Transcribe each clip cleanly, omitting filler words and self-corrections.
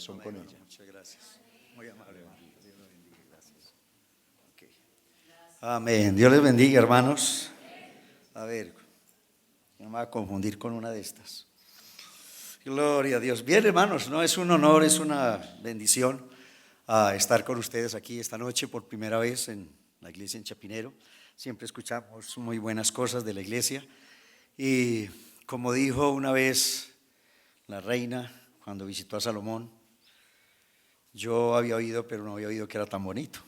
Son con ella. Muchas gracias. Muy amable. Dios lo bendiga. Gracias. Okay. Amén. Dios les bendiga, hermanos. A ver, no me va a confundir con una de estas. Gloria a Dios. Bien, hermanos, no es un honor, es una bendición estar con ustedes aquí esta noche por primera vez en la iglesia en Chapinero. Siempre escuchamos muy buenas cosas de la iglesia. Y como dijo una vez la reina cuando visitó a Salomón, yo había oído, pero no había oído que era tan bonito.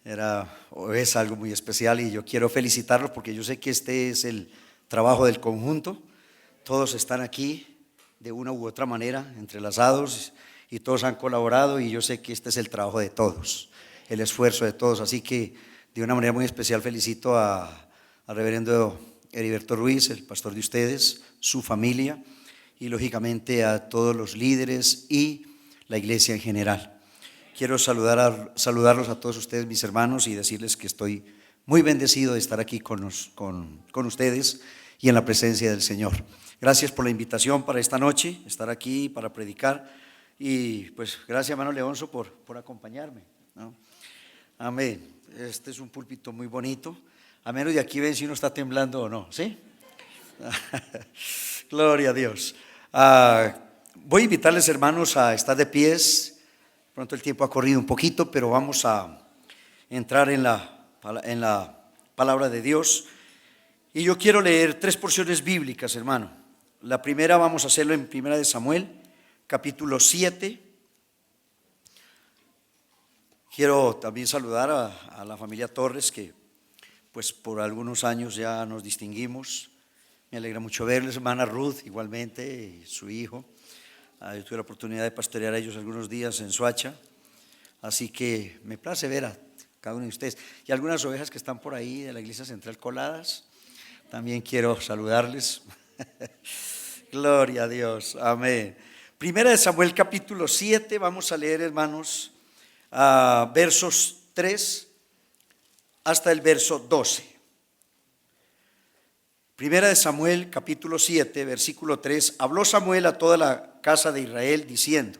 Era o es algo muy especial y yo quiero felicitarlos porque yo sé que este es el trabajo del conjunto. Todos están aquí de una u otra manera entrelazados y todos han colaborado y yo sé que este es el trabajo de todos, el esfuerzo de todos. Así que de una manera muy especial felicito al reverendo Heriberto Ruiz, el pastor de ustedes, su familia y lógicamente a todos los líderes y la iglesia en general. Quiero saludarlos a todos ustedes, mis hermanos, y decirles que estoy muy bendecido de estar aquí con ustedes y en la presencia del Señor. Gracias por la invitación para esta noche, estar aquí para predicar. Y pues gracias, hermano Leonzo, por acompañarme, ¿no? Amén. Este es un púlpito muy bonito. A menos de aquí ven si uno está temblando o no, ¿sí? Gloria a Dios. Voy a invitarles, hermanos, a estar de pies. Pronto el tiempo ha corrido un poquito, pero vamos a entrar en la palabra de Dios. Y yo quiero leer 3 porciones bíblicas, hermano. La primera vamos a hacerlo en 1 Samuel, capítulo 7. Quiero también saludar a la familia Torres, que pues por algunos años ya nos distinguimos. Me alegra mucho verles, hermana Ruth, igualmente, y su hijo. Yo tuve la oportunidad de pastorear a ellos algunos días en Soacha, así que me place ver a cada uno de ustedes. Y algunas ovejas que están por ahí de la iglesia central coladas, también quiero saludarles. Gloria a Dios, amén. 1 Samuel capítulo 7, vamos a leer, hermanos, versos 3 hasta el verso 12. 1 Samuel capítulo 7, versículo 3. Habló Samuel a toda la casa de Israel diciendo: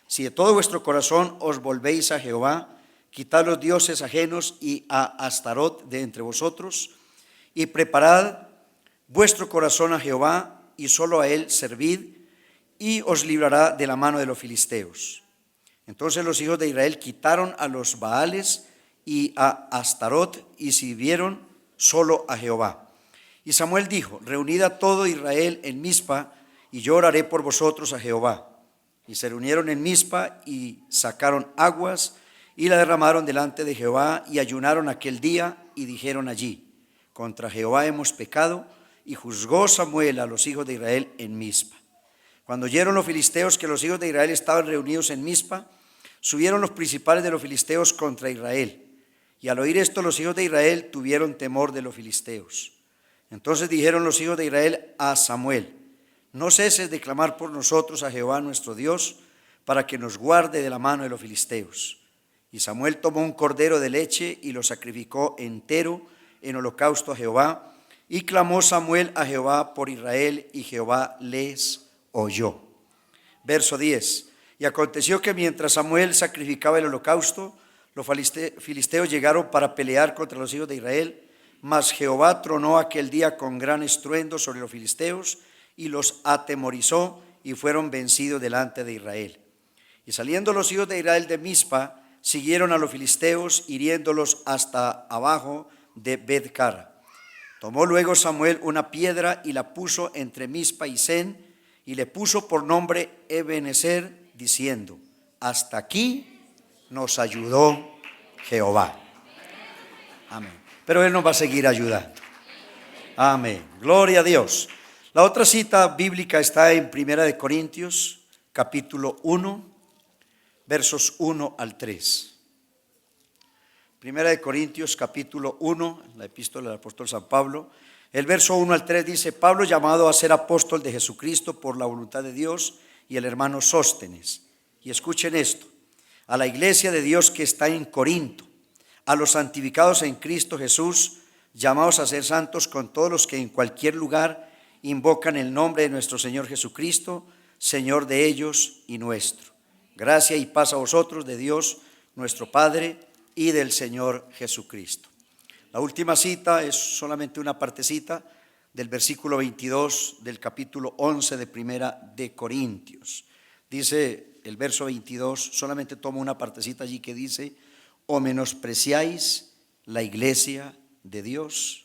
si de todo vuestro corazón os volvéis a Jehová, quitad los dioses ajenos y a Astarot de entre vosotros, y preparad vuestro corazón a Jehová, y solo a él servid, y os librará de la mano de los filisteos. Entonces los hijos de Israel quitaron a los Baales y a Astarot, y sirvieron solo a Jehová. Y Samuel dijo: reunid a todo Israel en Mizpa, y yo oraré por vosotros a Jehová. Y se reunieron en Mizpa, y sacaron aguas, y la derramaron delante de Jehová, y ayunaron aquel día, y dijeron allí: contra Jehová hemos pecado. Y juzgó Samuel a los hijos de Israel en Mizpa. Cuando oyeron los filisteos que los hijos de Israel estaban reunidos en Mizpa, subieron los principales de los filisteos contra Israel. Y al oír esto, los hijos de Israel tuvieron temor de los filisteos. Entonces dijeron los hijos de Israel a Samuel: no ceses de clamar por nosotros a Jehová nuestro Dios, para que nos guarde de la mano de los filisteos. Y Samuel tomó un cordero de leche y lo sacrificó entero en holocausto a Jehová. Y clamó Samuel a Jehová por Israel, y Jehová les oyó. Verso 10. Y aconteció que mientras Samuel sacrificaba el holocausto, los filisteos llegaron para pelear contra los hijos de Israel. Mas Jehová tronó aquel día con gran estruendo sobre los filisteos, y los atemorizó, y fueron vencidos delante de Israel. Y saliendo los hijos de Israel de Mizpa, siguieron a los filisteos, hiriéndolos hasta abajo de Bet-cara. Tomó luego Samuel una piedra y la puso entre Mizpa y Sen, y le puso por nombre Ebenezer, diciendo: hasta aquí nos ayudó Jehová. Amén. Pero él nos va a seguir ayudando. Amén. Gloria a Dios. La otra cita bíblica está en 1 Corintios capítulo 1, versos 1 al 3. 1 Corintios capítulo 1, la epístola del apóstol San Pablo. El verso 1 al 3 dice: Pablo, llamado a ser apóstol de Jesucristo por la voluntad de Dios, y el hermano Sóstenes. Y escuchen esto: a la iglesia de Dios que está en Corinto, a los santificados en Cristo Jesús, llamados a ser santos con todos los que en cualquier lugar invocan el nombre de nuestro Señor Jesucristo, Señor de ellos y nuestro. Gracia y paz a vosotros de Dios nuestro Padre y del Señor Jesucristo. La última cita es solamente una partecita del versículo 22 del capítulo 11 de Primera de Corintios. Dice el verso 22, solamente tomo una partecita allí que dice: o menospreciáis la iglesia de Dios.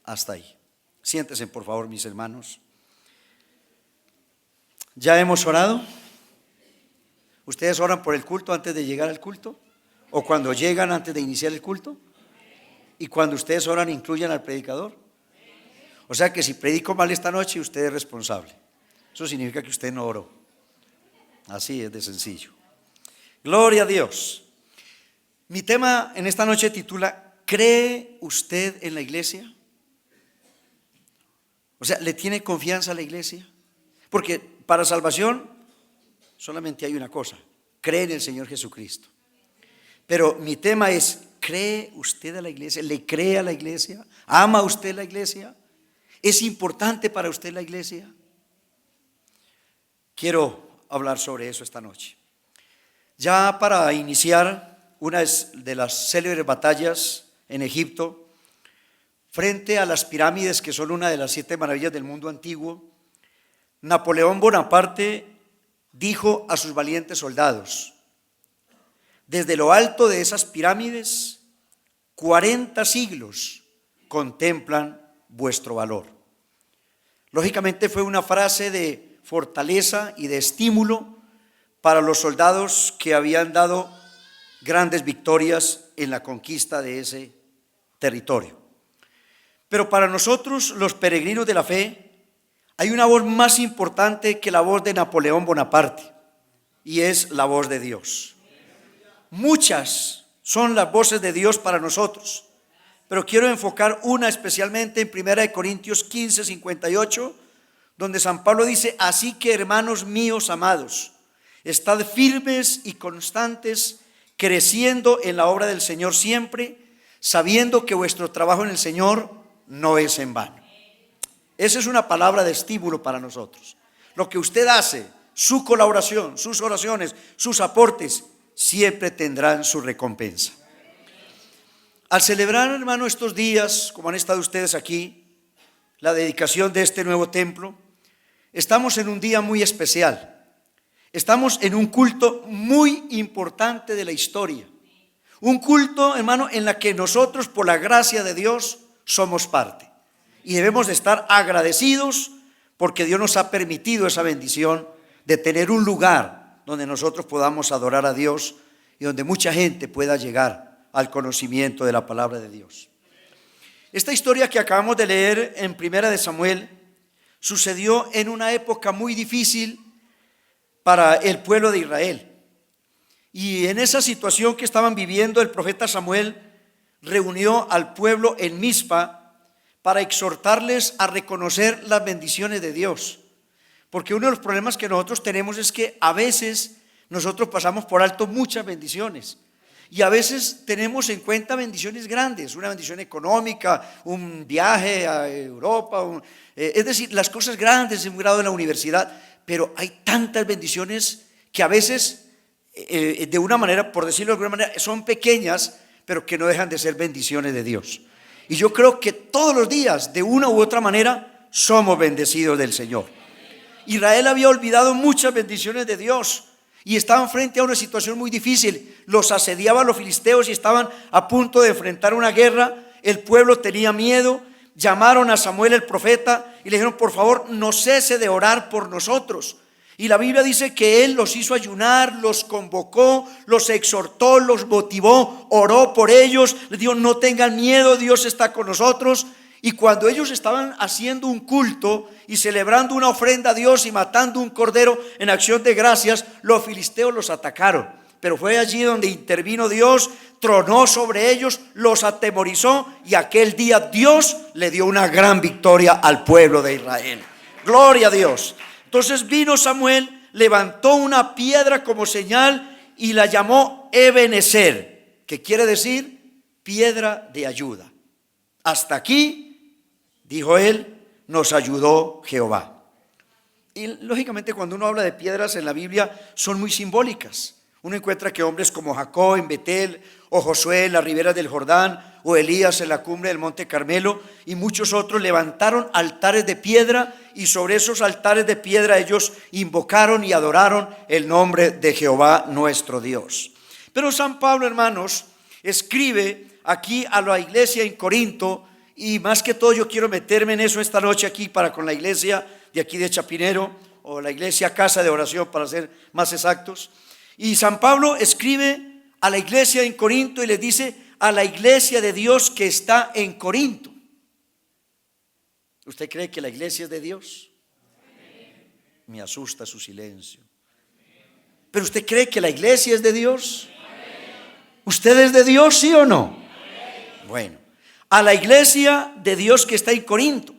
Hasta ahí. Siéntense por favor, mis hermanos. ¿Ya hemos orado? ¿Ustedes oran por el culto antes de llegar al culto? ¿O cuando llegan antes de iniciar el culto? ¿Y cuando ustedes oran incluyen al predicador? O sea que si predico mal esta noche, usted es responsable. Eso significa que usted no oró. Así es de sencillo. Gloria a Dios. Mi tema en esta noche titula: ¿cree usted en la iglesia? O sea, ¿le tiene confianza a la iglesia? Porque para salvación solamente hay una cosa: cree en el Señor Jesucristo. Pero mi tema es: ¿cree usted a la iglesia? ¿Le cree a la iglesia? ¿Ama usted la iglesia? ¿Es importante para usted la iglesia? Quiero hablar sobre eso esta noche. Ya para iniciar una de las célebres batallas en Egipto, frente a las pirámides, que son una de las 7 maravillas del mundo antiguo, Napoleón Bonaparte dijo a sus valientes soldados: desde lo alto de esas pirámides, 40 siglos contemplan vuestro valor. Lógicamente fue una frase de fortaleza y de estímulo para los soldados que habían dado grandes victorias en la conquista de ese territorio. Pero para nosotros, los peregrinos de la fe, hay una voz más importante que la voz de Napoleón Bonaparte, y es la voz de Dios. Muchas son las voces de Dios para nosotros, pero quiero enfocar una especialmente en 1 Corintios 15, 58, donde San Pablo dice: así que, hermanos míos amados, estad firmes y constantes, creciendo en la obra del Señor siempre, sabiendo que vuestro trabajo en el Señor no es en vano. Esa es una palabra de estímulo para nosotros. Lo que usted hace, su colaboración, sus oraciones, sus aportes, siempre tendrán su recompensa. Al celebrar, hermano, estos días, como han estado ustedes aquí, la dedicación de este nuevo templo, estamos en un día muy especial. Estamos en un culto muy importante de la historia. Un culto, hermano, en la que nosotros, por la gracia de Dios, somos parte. Y debemos de estar agradecidos porque Dios nos ha permitido esa bendición de tener un lugar donde nosotros podamos adorar a Dios y donde mucha gente pueda llegar al conocimiento de la palabra de Dios. Esta historia que acabamos de leer en Primera de Samuel sucedió en una época muy difícil para el pueblo de Israel. Y en esa situación que estaban viviendo, el profeta Samuel reunió al pueblo en Mizpa para exhortarles a reconocer las bendiciones de Dios. Porque uno de los problemas que nosotros tenemos es que a veces nosotros pasamos por alto muchas bendiciones. Y a veces tenemos en cuenta bendiciones grandes, una bendición económica, un viaje a Europa, es decir, las cosas grandes, un grado en la universidad. Pero hay tantas bendiciones que a veces, de una manera, por decirlo de alguna manera, son pequeñas, pero que no dejan de ser bendiciones de Dios. Y yo creo que todos los días, de una u otra manera, somos bendecidos del Señor. Israel había olvidado muchas bendiciones de Dios y estaban frente a una situación muy difícil. Los asediaban los filisteos y estaban a punto de enfrentar una guerra. El pueblo tenía miedo. Llamaron a Samuel el profeta y le dijeron: por favor, no cese de orar por nosotros. Y la Biblia dice que él los hizo ayunar, los convocó, los exhortó, los motivó, oró por ellos, les dijo: no tengan miedo, Dios está con nosotros. Y cuando ellos estaban haciendo un culto y celebrando una ofrenda a Dios y matando un cordero en acción de gracias, los filisteos los atacaron. Pero fue allí donde intervino Dios, tronó sobre ellos, los atemorizó, y aquel día Dios le dio una gran victoria al pueblo de Israel. Gloria a Dios. Entonces vino Samuel, levantó una piedra como señal y la llamó Ebenezer, que quiere decir piedra de ayuda. Hasta aquí, dijo él, nos ayudó Jehová. Y lógicamente cuando uno habla de piedras en la Biblia son muy simbólicas. Uno encuentra que hombres como Jacob en Betel, o Josué en las riberas del Jordán, o Elías en la cumbre del monte Carmelo, y muchos otros levantaron altares de piedra, y sobre esos altares de piedra ellos invocaron y adoraron el nombre de Jehová nuestro Dios. Pero San Pablo, hermanos, escribe aquí a la iglesia en Corinto, y más que todo yo quiero meterme en eso esta noche aquí para con la iglesia de aquí de Chapinero, o la iglesia Casa de Oración para ser más exactos. Y San Pablo escribe a la iglesia en Corinto y le dice: a la iglesia de Dios que está en Corinto. ¿Usted cree que la iglesia es de Dios? Me asusta su silencio. ¿Pero usted cree que la iglesia es de Dios? ¿Usted es de Dios, sí o no? Bueno, a la iglesia de Dios que está en Corinto,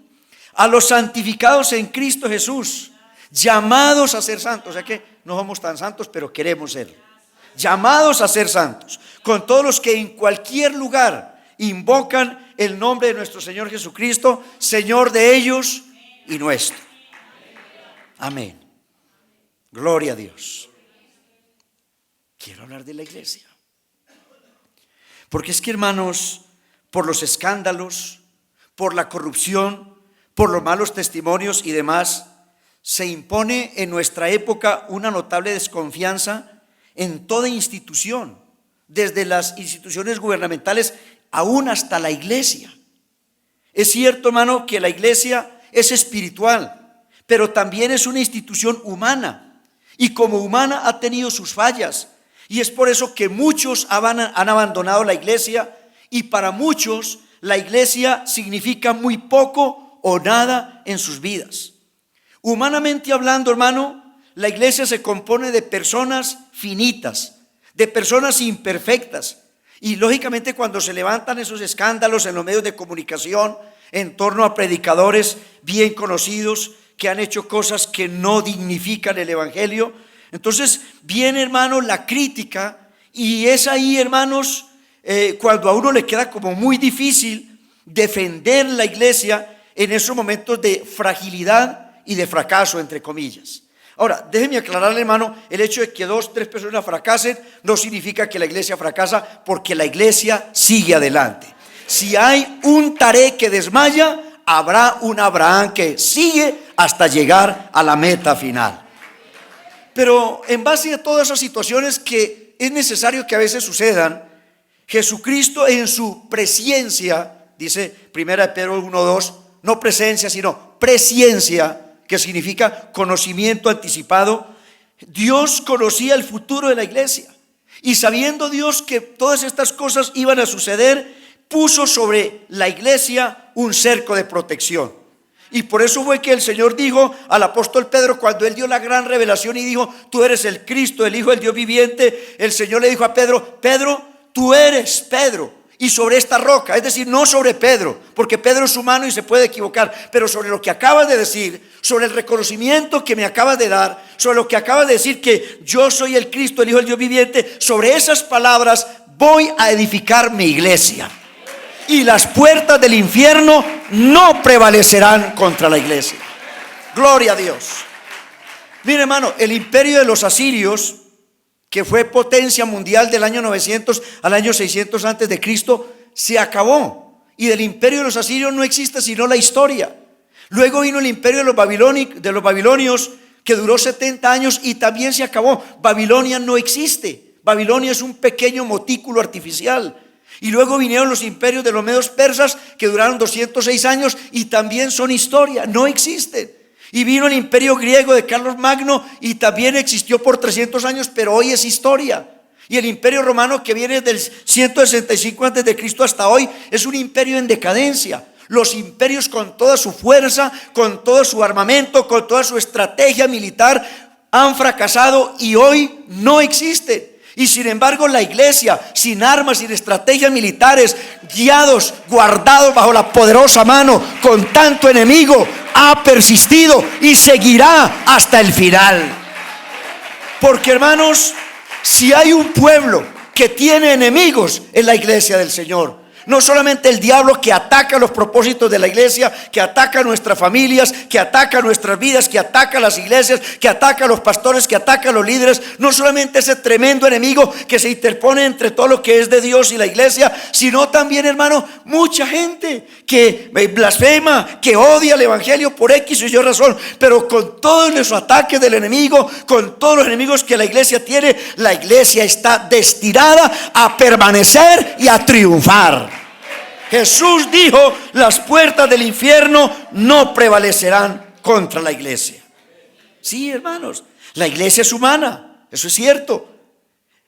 a los santificados en Cristo Jesús, llamados a ser santos. O sea que no somos tan santos, pero queremos ser llamados a ser santos, con todos los que en cualquier lugar invocan el nombre de nuestro Señor Jesucristo, Señor de ellos y nuestro. Amén. Gloria a Dios. Quiero hablar de la iglesia, porque es que, hermanos, por los escándalos, por la corrupción, por los malos testimonios y demás, se impone en nuestra época una notable desconfianza en toda institución, desde las instituciones gubernamentales aún hasta la iglesia. Es cierto, hermano, que la iglesia es espiritual, pero también es una institución humana, y como humana ha tenido sus fallas, y es por eso que muchos han abandonado la iglesia, y para muchos la iglesia significa muy poco o nada en sus vidas. Humanamente hablando, hermano, la iglesia se compone de personas finitas, de personas imperfectas. Y lógicamente cuando se levantan esos escándalos en los medios de comunicación en torno a predicadores bien conocidos que han hecho cosas que no dignifican el evangelio, entonces viene, hermano, la crítica, y es ahí, hermanos, cuando a uno le queda como muy difícil defender la iglesia en esos momentos de fragilidad y de fracaso, entre comillas. Ahora, déjeme aclararle, hermano, el hecho de que 2, 3 personas fracasen no significa que la iglesia fracasa, porque la iglesia sigue adelante. Si hay un Taré que desmaya, habrá un Abraham que sigue hasta llegar a la meta final. Pero en base a todas esas situaciones que es necesario que a veces sucedan, Jesucristo en su presciencia, dice 1 Pedro 1:2, no presencia sino presciencia, que significa conocimiento anticipado. Dios conocía el futuro de la iglesia, y sabiendo Dios que todas estas cosas iban a suceder, puso sobre la iglesia un cerco de protección. Y por eso fue que el Señor dijo al apóstol Pedro, cuando él dio la gran revelación y dijo: tú eres el Cristo, el Hijo del Dios viviente, el Señor le dijo a Pedro: Pedro, tú eres Pedro, y sobre esta roca, es decir, no sobre Pedro, porque Pedro es humano y se puede equivocar, pero sobre lo que acabas de decir, sobre el reconocimiento que me acabas de dar, sobre lo que acabas de decir, que yo soy el Cristo, el Hijo del Dios viviente, sobre esas palabras voy a edificar mi iglesia, y las puertas del infierno no prevalecerán contra la iglesia. Gloria a Dios. Mire, hermano, el imperio de los asirios, que fue potencia mundial del año 900 al año 600 antes de Cristo, se acabó, y del imperio de los asirios no existe sino la historia. Luego vino el imperio de los babilonios, que duró 70 años y también se acabó. Babilonia no existe. Babilonia es un pequeño montículo artificial. Y luego vinieron los imperios de los medos persas, que duraron 206 años y también son historia, no existen. Y vino el imperio griego de Carlos Magno y también existió por 300 años, pero hoy es historia. Y el imperio romano, que viene del 165 antes de Cristo hasta hoy, es un imperio en decadencia. Los imperios, con toda su fuerza, con todo su armamento, con toda su estrategia militar, han fracasado y hoy no existen. Y sin embargo la iglesia, sin armas, sin estrategias militares, guiados, guardados bajo la poderosa mano, con tanto enemigo, ha persistido y seguirá hasta el final. Porque, hermanos, si hay un pueblo que tiene enemigos, es la iglesia del Señor. No solamente el diablo que ataca los propósitos de la iglesia, que ataca nuestras familias, que ataca nuestras vidas, que ataca las iglesias, que ataca a los pastores, que ataca a los líderes. No solamente ese tremendo enemigo que se interpone entre todo lo que es de Dios y la iglesia, sino también, hermano, mucha gente que blasfema, que odia el evangelio por X o Y razón. Pero con todos los ataques del enemigo, con todos los enemigos que la iglesia tiene, la iglesia está destinada a permanecer y a triunfar. Jesús dijo: las puertas del infierno no prevalecerán contra la iglesia. Sí, hermanos, la iglesia es humana, eso es cierto.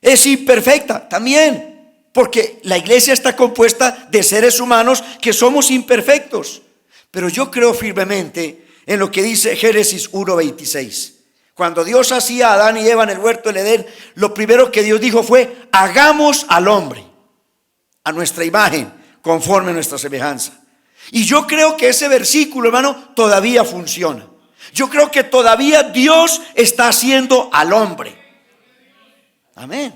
Es imperfecta también, porque la iglesia está compuesta de seres humanos que somos imperfectos. Pero yo creo firmemente en lo que dice Génesis 1:26. Cuando Dios hacía a Adán y Eva en el huerto del Edén, lo primero que Dios dijo fue: hagamos al hombre a nuestra imagen, conforme a nuestra semejanza. Y yo creo que ese versículo, hermano, todavía funciona. Yo creo que todavía Dios está haciendo al hombre. Amén.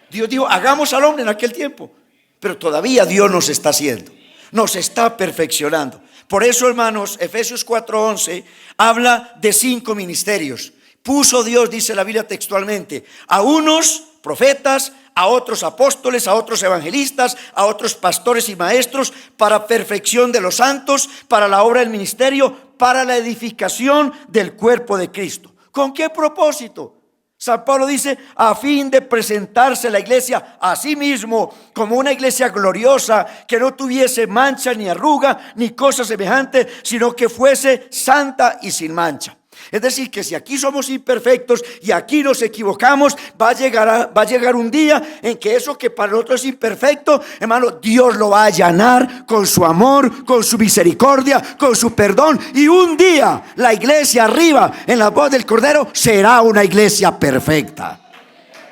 Dios dijo: hagamos al hombre en aquel tiempo. Pero todavía Dios nos está haciendo, nos está perfeccionando. Por eso, hermanos, Efesios 4:11 habla de 5 ministerios. Puso Dios, dice la Biblia textualmente, a unos profetas, a otros apóstoles, a otros evangelistas, a otros pastores y maestros, para perfección de los santos, para la obra del ministerio, para la edificación del cuerpo de Cristo. ¿Con qué propósito? San Pablo dice: a fin de presentarse la iglesia a sí mismo como una iglesia gloriosa, que no tuviese mancha ni arruga ni cosa semejante, sino que fuese santa y sin mancha. Es decir, que si aquí somos imperfectos y aquí nos equivocamos, va a llegar un día en que eso que para nosotros es imperfecto, hermano, Dios lo va a allanar con su amor, con su misericordia, con su perdón. Y un día la iglesia arriba en la voz del Cordero será una iglesia perfecta.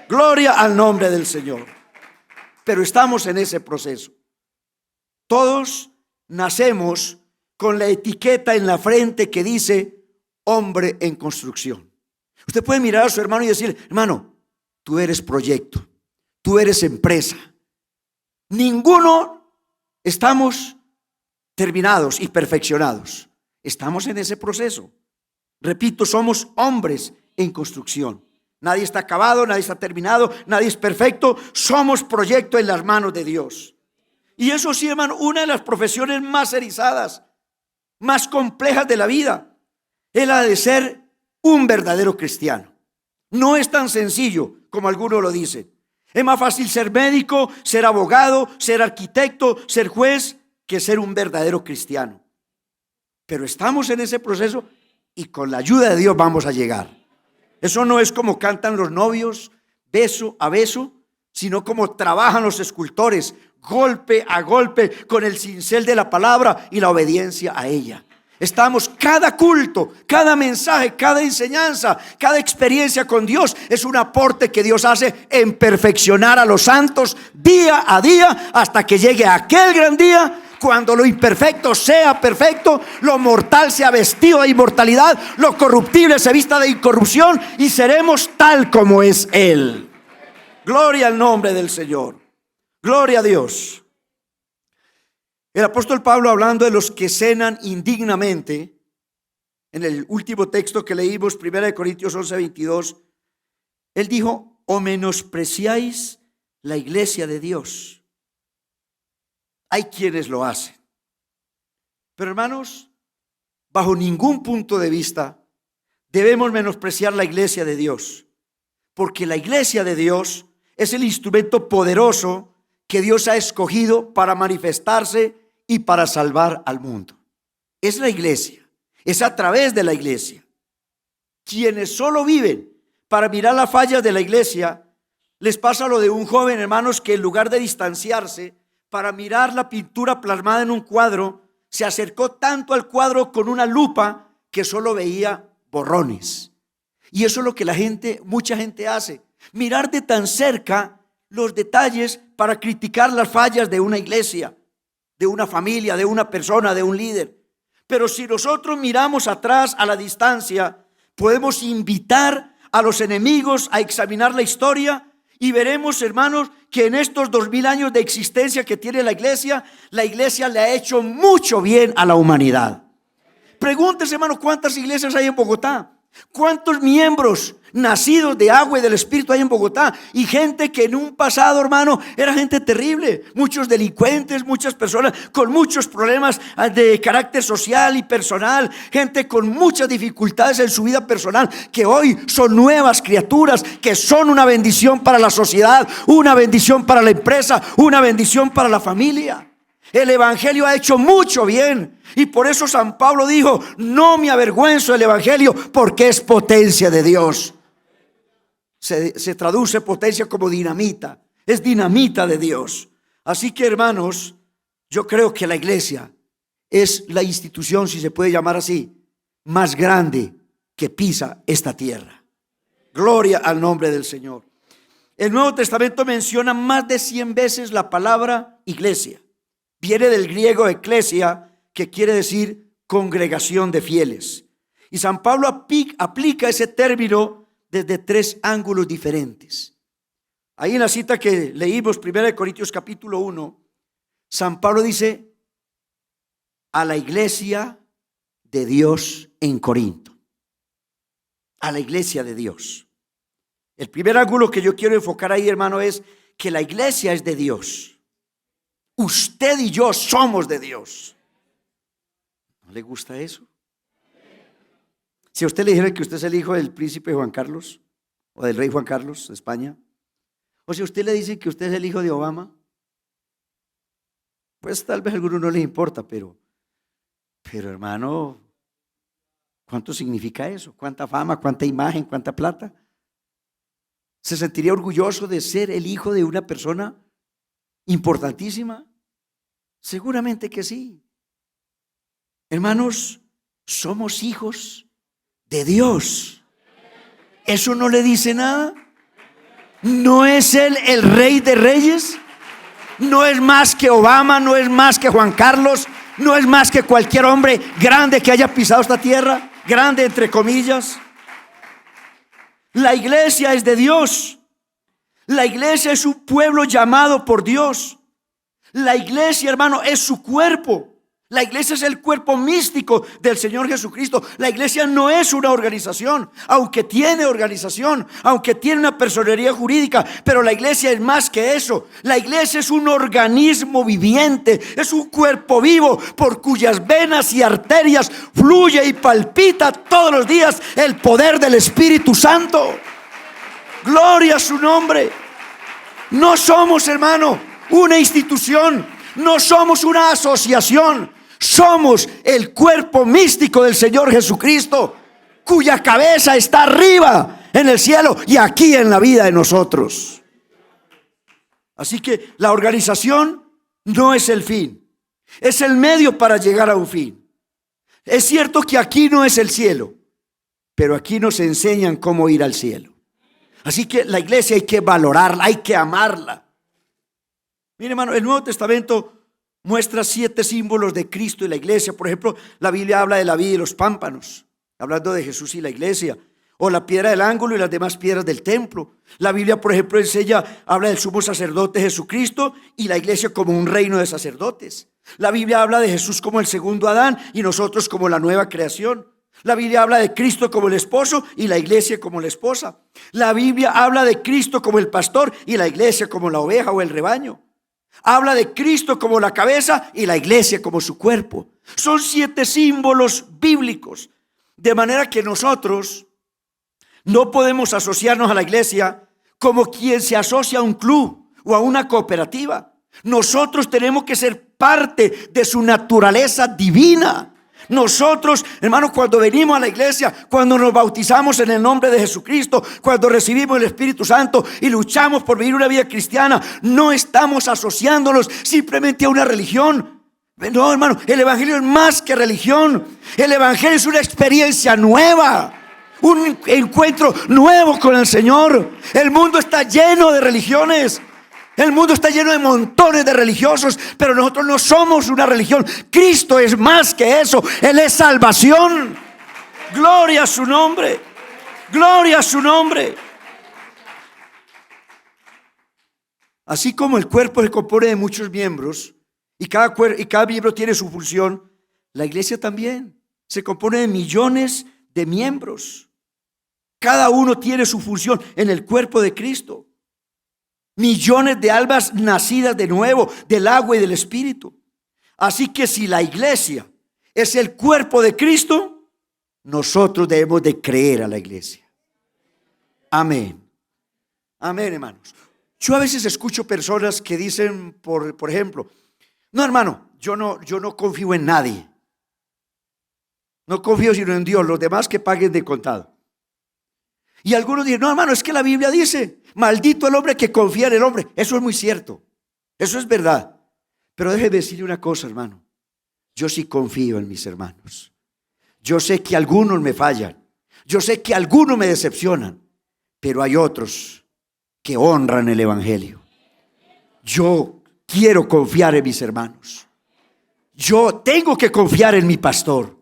Gloria al nombre del Señor. Pero estamos en ese proceso. Todos nacemos con la etiqueta en la frente que dice: hombre en construcción. Usted puede mirar a su hermano y decirle: hermano, tú eres proyecto, tú eres empresa. Ninguno estamos terminados y perfeccionados. Estamos en ese proceso. Repito, somos hombres en construcción. Nadie está acabado, nadie está terminado, nadie es perfecto. Somos proyecto en las manos de Dios. Y eso sí, hermano, una de las profesiones más erizadas, más complejas de la vida, es la de ser un verdadero cristiano. No es tan sencillo como algunos lo dicen. Es más fácil ser médico, ser abogado, ser arquitecto, ser juez, que ser un verdadero cristiano. Pero estamos en ese proceso y con la ayuda de Dios vamos a llegar. Eso no es como cantan los novios, beso a beso, sino como trabajan los escultores, golpe a golpe, con el cincel de la palabra y la obediencia a ella. Estamos, cada culto, cada mensaje, cada enseñanza, cada experiencia con Dios es un aporte que Dios hace en perfeccionar a los santos día a día, hasta que llegue aquel gran día cuando lo imperfecto sea perfecto, lo mortal sea vestido de inmortalidad, lo corruptible se vista de incorrupción, y seremos tal como es Él. Gloria al nombre del Señor. Gloria a Dios. El apóstol Pablo, hablando de los que cenan indignamente, en el último texto que leímos, 1 Corintios 11:22, él dijo: o menospreciáis la iglesia de Dios. Hay quienes lo hacen. Pero, hermanos, bajo ningún punto de vista debemos menospreciar la iglesia de Dios, porque la iglesia de Dios es el instrumento poderoso que Dios ha escogido para manifestarse y para salvar al mundo. Es la iglesia, es a través de la iglesia. Quienes solo viven para mirar las fallas de la iglesia, les pasa lo de un joven, hermanos, que en lugar de distanciarse para mirar la pintura plasmada en un cuadro, se acercó tanto al cuadro con una lupa que solo veía borrones. Y eso es lo que mucha gente hace: mirar de tan cerca los detalles para criticar las fallas de una iglesia, de una familia, de una persona, de un líder. Pero si nosotros miramos atrás a la distancia, podemos invitar a los enemigos a examinar la historia Y veremos, hermanos, que en estos 2000 años de existencia que tiene la iglesia le ha hecho mucho bien a la humanidad. Pregúntese, hermano, ¿cuántas iglesias hay en Bogotá? ¿Cuántos miembros nacidos de agua y del Espíritu hay en Bogotá? Y gente que en un pasado, hermano, era gente terrible. Muchos delincuentes, muchas personas con muchos problemas de carácter social y personal. Gente con muchas dificultades en su vida personal, que hoy son nuevas criaturas, que son una bendición para la sociedad, una bendición para la empresa, una bendición para la familia. El evangelio ha hecho mucho bien. Y por eso San Pablo dijo: no me avergüenzo del evangelio, porque es potencia de Dios. Se traduce potencia como dinamita. Es dinamita de Dios. Así que, hermanos, yo creo que la iglesia es la institución, si se puede llamar así, más grande que pisa esta tierra. Gloria al nombre del Señor. El Nuevo Testamento menciona más de 100 veces la palabra iglesia. Viene del griego eclesia, que quiere decir congregación de fieles. Y San Pablo aplica ese término desde 3 ángulos diferentes. Ahí en la cita que leímos, 1 Corintios capítulo 1, San Pablo dice: a la iglesia de Dios en Corinto. A la iglesia de Dios. El primer ángulo que yo quiero enfocar ahí, hermano, es que la iglesia es de Dios. Usted y yo somos de Dios. ¿No le gusta eso? Si a usted le dijera que usted es el hijo del príncipe Juan Carlos o del rey Juan Carlos de España, o si a usted le dice que usted es el hijo de Obama, pues tal vez a alguno no le importa, pero hermano, ¿cuánto significa eso? ¿Cuánta fama, cuánta imagen, cuánta plata? ¿Se sentiría orgulloso de ser el hijo de una persona importantísima? Seguramente que sí. Hermanos, somos hijos de Dios. ¿Eso no le dice nada? ¿No es Él el Rey de Reyes? ¿No es más que Obama? ¿No es más que Juan Carlos? ¿No es más que cualquier hombre grande que haya pisado esta tierra? Grande entre comillas. La iglesia es de Dios. La iglesia es un pueblo llamado por Dios. La iglesia, hermano, es su cuerpo. La iglesia es el cuerpo místico del Señor Jesucristo. La iglesia no es una organización, aunque tiene organización, aunque tiene una personería jurídica, pero la iglesia es más que eso. La iglesia es un organismo viviente, es un cuerpo vivo por cuyas venas y arterias fluye y palpita todos los días el poder del Espíritu Santo. Gloria a su nombre. No somos, hermano, una institución, no somos una asociación. Somos el cuerpo místico del Señor Jesucristo, cuya cabeza está arriba en el cielo y aquí en la vida de nosotros. Así que la organización no es el fin, es el medio para llegar a un fin. Es cierto que aquí no es el cielo, pero aquí nos enseñan cómo ir al cielo. Así que la iglesia hay que valorarla, hay que amarla. Mire, hermano, el Nuevo Testamento muestra 7 símbolos de Cristo y la iglesia. Por ejemplo, la Biblia habla de la vid y los pámpanos, hablando de Jesús y la iglesia. O la piedra del ángulo y las demás piedras del templo. La Biblia, por ejemplo, habla del sumo sacerdote Jesucristo y la iglesia como un reino de sacerdotes. La Biblia habla de Jesús como el segundo Adán y nosotros como la nueva creación. La Biblia habla de Cristo como el esposo y la iglesia como la esposa. La Biblia habla de Cristo como el pastor y la iglesia como la oveja o el rebaño. Habla de Cristo como la cabeza y la iglesia como su cuerpo. Son 7 símbolos bíblicos. De manera que nosotros no podemos asociarnos a la iglesia como quien se asocia a un club o a una cooperativa. Nosotros tenemos que ser parte de su naturaleza divina. Nosotros, hermanos, cuando venimos a la iglesia, cuando nos bautizamos en el nombre de Jesucristo, cuando recibimos el Espíritu Santo y luchamos por vivir una vida cristiana, no estamos asociándonos simplemente a una religión. No, hermano, el evangelio es más que religión. El evangelio es una experiencia nueva, un encuentro nuevo con el Señor. El mundo está lleno de religiones. El mundo está lleno de montones de religiosos, pero nosotros no somos una religión. Cristo es más que eso. Él es salvación. Gloria a su nombre. Gloria a su nombre. Así como el cuerpo se compone de muchos miembros y cada miembro tiene su función, la iglesia también se compone de millones de miembros. Cada uno tiene su función en el cuerpo de Cristo. Millones de almas nacidas de nuevo del agua y del Espíritu. Así que si la iglesia es el cuerpo de Cristo, nosotros debemos de creer a la iglesia. Amén. Amén, hermanos. Yo a veces escucho personas que dicen, por ejemplo, no, hermano, yo no confío en nadie. No confío sino en Dios, los demás que paguen de contado. Y algunos dicen, no, hermano, es que la Biblia dice, maldito el hombre que confía en el hombre. Eso es muy cierto, eso es verdad. Pero déjeme decirle una cosa, hermano. Yo sí confío en mis hermanos. Yo sé que algunos me fallan. Yo sé que algunos me decepcionan. Pero hay otros que honran el evangelio. Yo quiero confiar en mis hermanos. Yo tengo que confiar en mi pastor.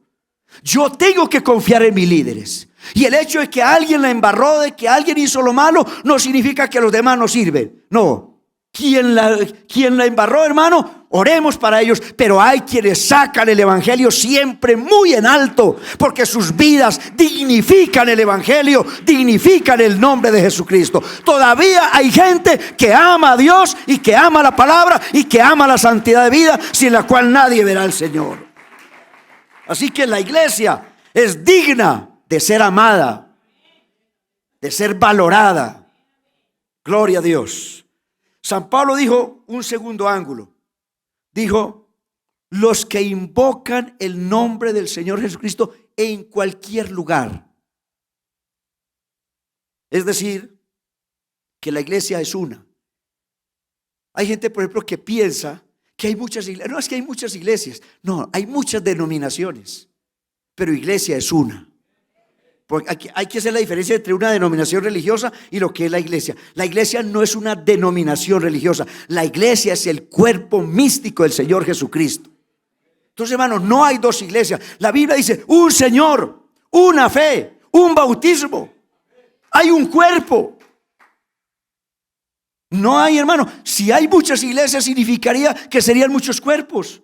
Yo tengo que confiar en mis líderes. Y el hecho de que alguien la embarró, de que alguien hizo lo malo, no significa que los demás no sirven. No. Quien la embarró, hermano, oremos para ellos. Pero hay quienes sacan el evangelio siempre muy en alto, porque sus vidas dignifican el evangelio, dignifican el nombre de Jesucristo. Todavía hay gente que ama a Dios y que ama la palabra y que ama la santidad de vida, sin la cual nadie verá al Señor. Así que la iglesia es digna de ser amada, de ser valorada. Gloria a Dios. San Pablo dijo un segundo ángulo. Dijo, los que invocan el nombre del Señor Jesucristo en cualquier lugar. Es decir, que la iglesia es una. Hay gente, por ejemplo, que piensa que hay muchas iglesias. No es que hay muchas iglesias. No, hay muchas denominaciones. Pero iglesia es una. Porque hay que hacer la diferencia entre una denominación religiosa y lo que es la iglesia. La iglesia no es una denominación religiosa. La iglesia es el cuerpo místico del Señor Jesucristo. Entonces, hermanos, no hay dos iglesias. La Biblia dice un Señor, una fe, un bautismo. Hay un cuerpo. No hay, hermano. Si hay muchas iglesias, significaría que serían muchos cuerpos.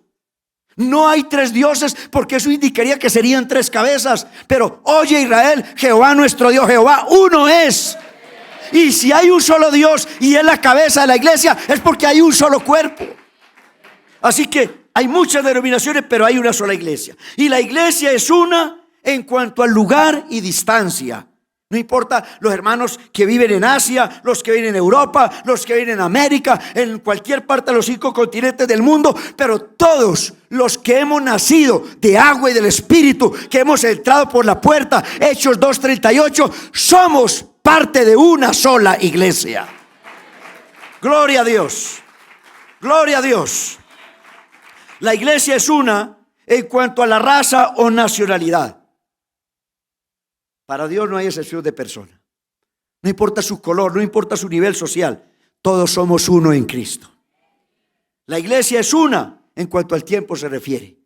No hay tres dioses, porque eso indicaría que serían tres cabezas. Pero oye, Israel, Jehová nuestro Dios, Jehová uno es. Y si hay un solo Dios y es la cabeza de la iglesia, es porque hay un solo cuerpo. Así que hay muchas denominaciones, pero hay una sola iglesia. Y la iglesia es una en cuanto al lugar y distancia. No importa los hermanos que viven en Asia, los que viven en Europa, los que viven en América, en cualquier parte de los 5 continentes del mundo, pero todos los que hemos nacido de agua y del Espíritu, que hemos entrado por la puerta, Hechos 2:38, somos parte de una sola iglesia. Gloria a Dios, gloria a Dios. La iglesia es una en cuanto a la raza o nacionalidad. Para Dios no hay excepción de persona. No importa su color, no importa su nivel social. Todos somos uno en Cristo. La iglesia es una en cuanto al tiempo se refiere.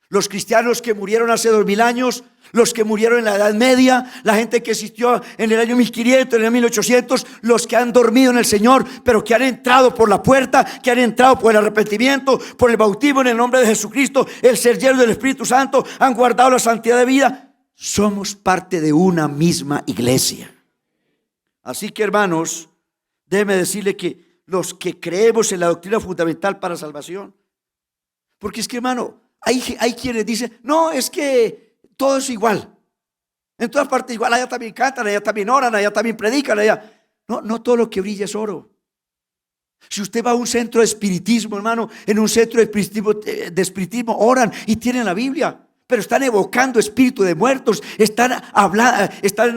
Los cristianos que murieron hace 2000 años, los que murieron en la Edad Media, la gente que existió en el año 1500, en el 1800, los que han dormido en el Señor, pero que han entrado por la puerta, que han entrado por el arrepentimiento, por el bautismo en el nombre de Jesucristo, el ser lleno del Espíritu Santo, han guardado la santidad de vida. Somos parte de una misma iglesia. Así que, hermanos, déjeme decirle que los que creemos en la doctrina fundamental para salvación, porque es que, hermano, hay quienes dicen, no, es que todo es igual. En todas partes igual, allá también cantan, allá también oran, allá también predican, allá. No todo lo que brilla es oro. Si usted va a un centro de espiritismo, hermano, en un centro de espiritismo oran y tienen la Biblia. Pero están evocando espíritu de muertos, están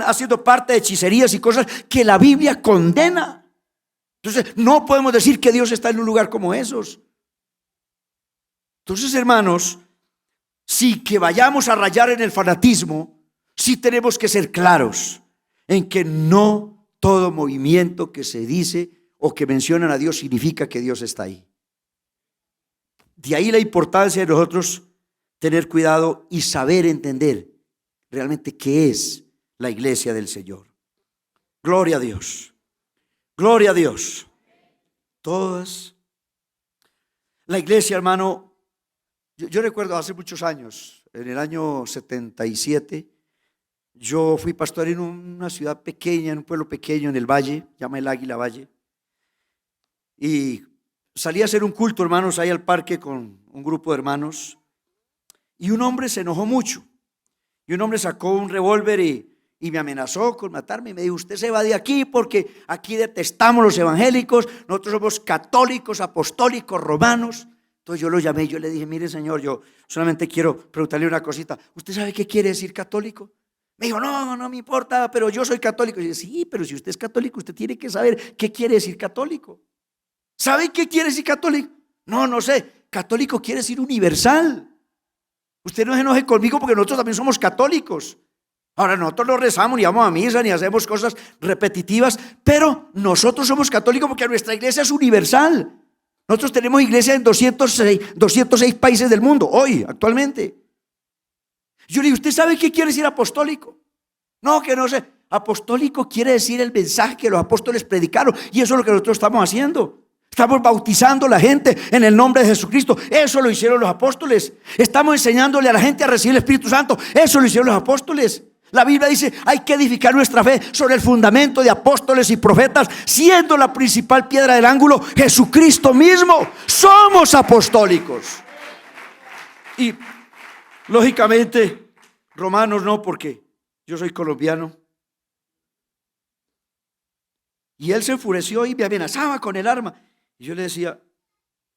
haciendo parte de hechicerías y cosas que la Biblia condena. Entonces no podemos decir que Dios está en un lugar como esos. Entonces, hermanos, sí que vayamos a rayar en el fanatismo, sí tenemos que ser claros en que no todo movimiento que se dice o que mencionan a Dios significa que Dios está ahí. De ahí la importancia de nosotros tener cuidado y saber entender realmente qué es la iglesia del Señor. Gloria a Dios. Gloria a Dios. todas. La iglesia, hermano, yo recuerdo hace muchos años, en el año 77, yo fui pastor en una ciudad pequeña, en un pueblo pequeño en el valle, llama el Águila Valle, y salí a hacer un culto, hermanos, ahí al parque con un grupo de hermanos, y un hombre se enojó mucho, y un hombre sacó un revólver y me amenazó con matarme, y me dijo: usted se va de aquí porque aquí detestamos los evangélicos, nosotros somos católicos, apostólicos, romanos. Entonces yo lo llamé y yo le dije: mire, señor, yo solamente quiero preguntarle una cosita, ¿usted sabe qué quiere decir católico? Me dijo: no me importa, pero yo soy católico. Y yo dije: sí, pero si usted es católico, usted tiene que saber qué quiere decir católico. ¿Sabe qué quiere decir católico? No sé, católico quiere decir universal. Usted no se enoje conmigo porque nosotros también somos católicos. Ahora, nosotros no rezamos, ni vamos a misa, ni hacemos cosas repetitivas, pero nosotros somos católicos porque nuestra iglesia es universal. Nosotros tenemos iglesia en 206 países del mundo, hoy, actualmente. Yo le digo: ¿usted sabe qué quiere decir apostólico? No, que no sé. Apostólico quiere decir el mensaje que los apóstoles predicaron, y eso es lo que nosotros estamos haciendo. Estamos bautizando a la gente en el nombre de Jesucristo. Eso lo hicieron los apóstoles. Estamos enseñándole a la gente a recibir el Espíritu Santo. Eso lo hicieron los apóstoles. La Biblia dice: hay que edificar nuestra fe sobre el fundamento de apóstoles y profetas, siendo la principal piedra del ángulo Jesucristo mismo. Somos apostólicos. Y lógicamente romanos no, porque yo soy colombiano. Y él se enfureció y me amenazaba con el arma. Y yo le decía: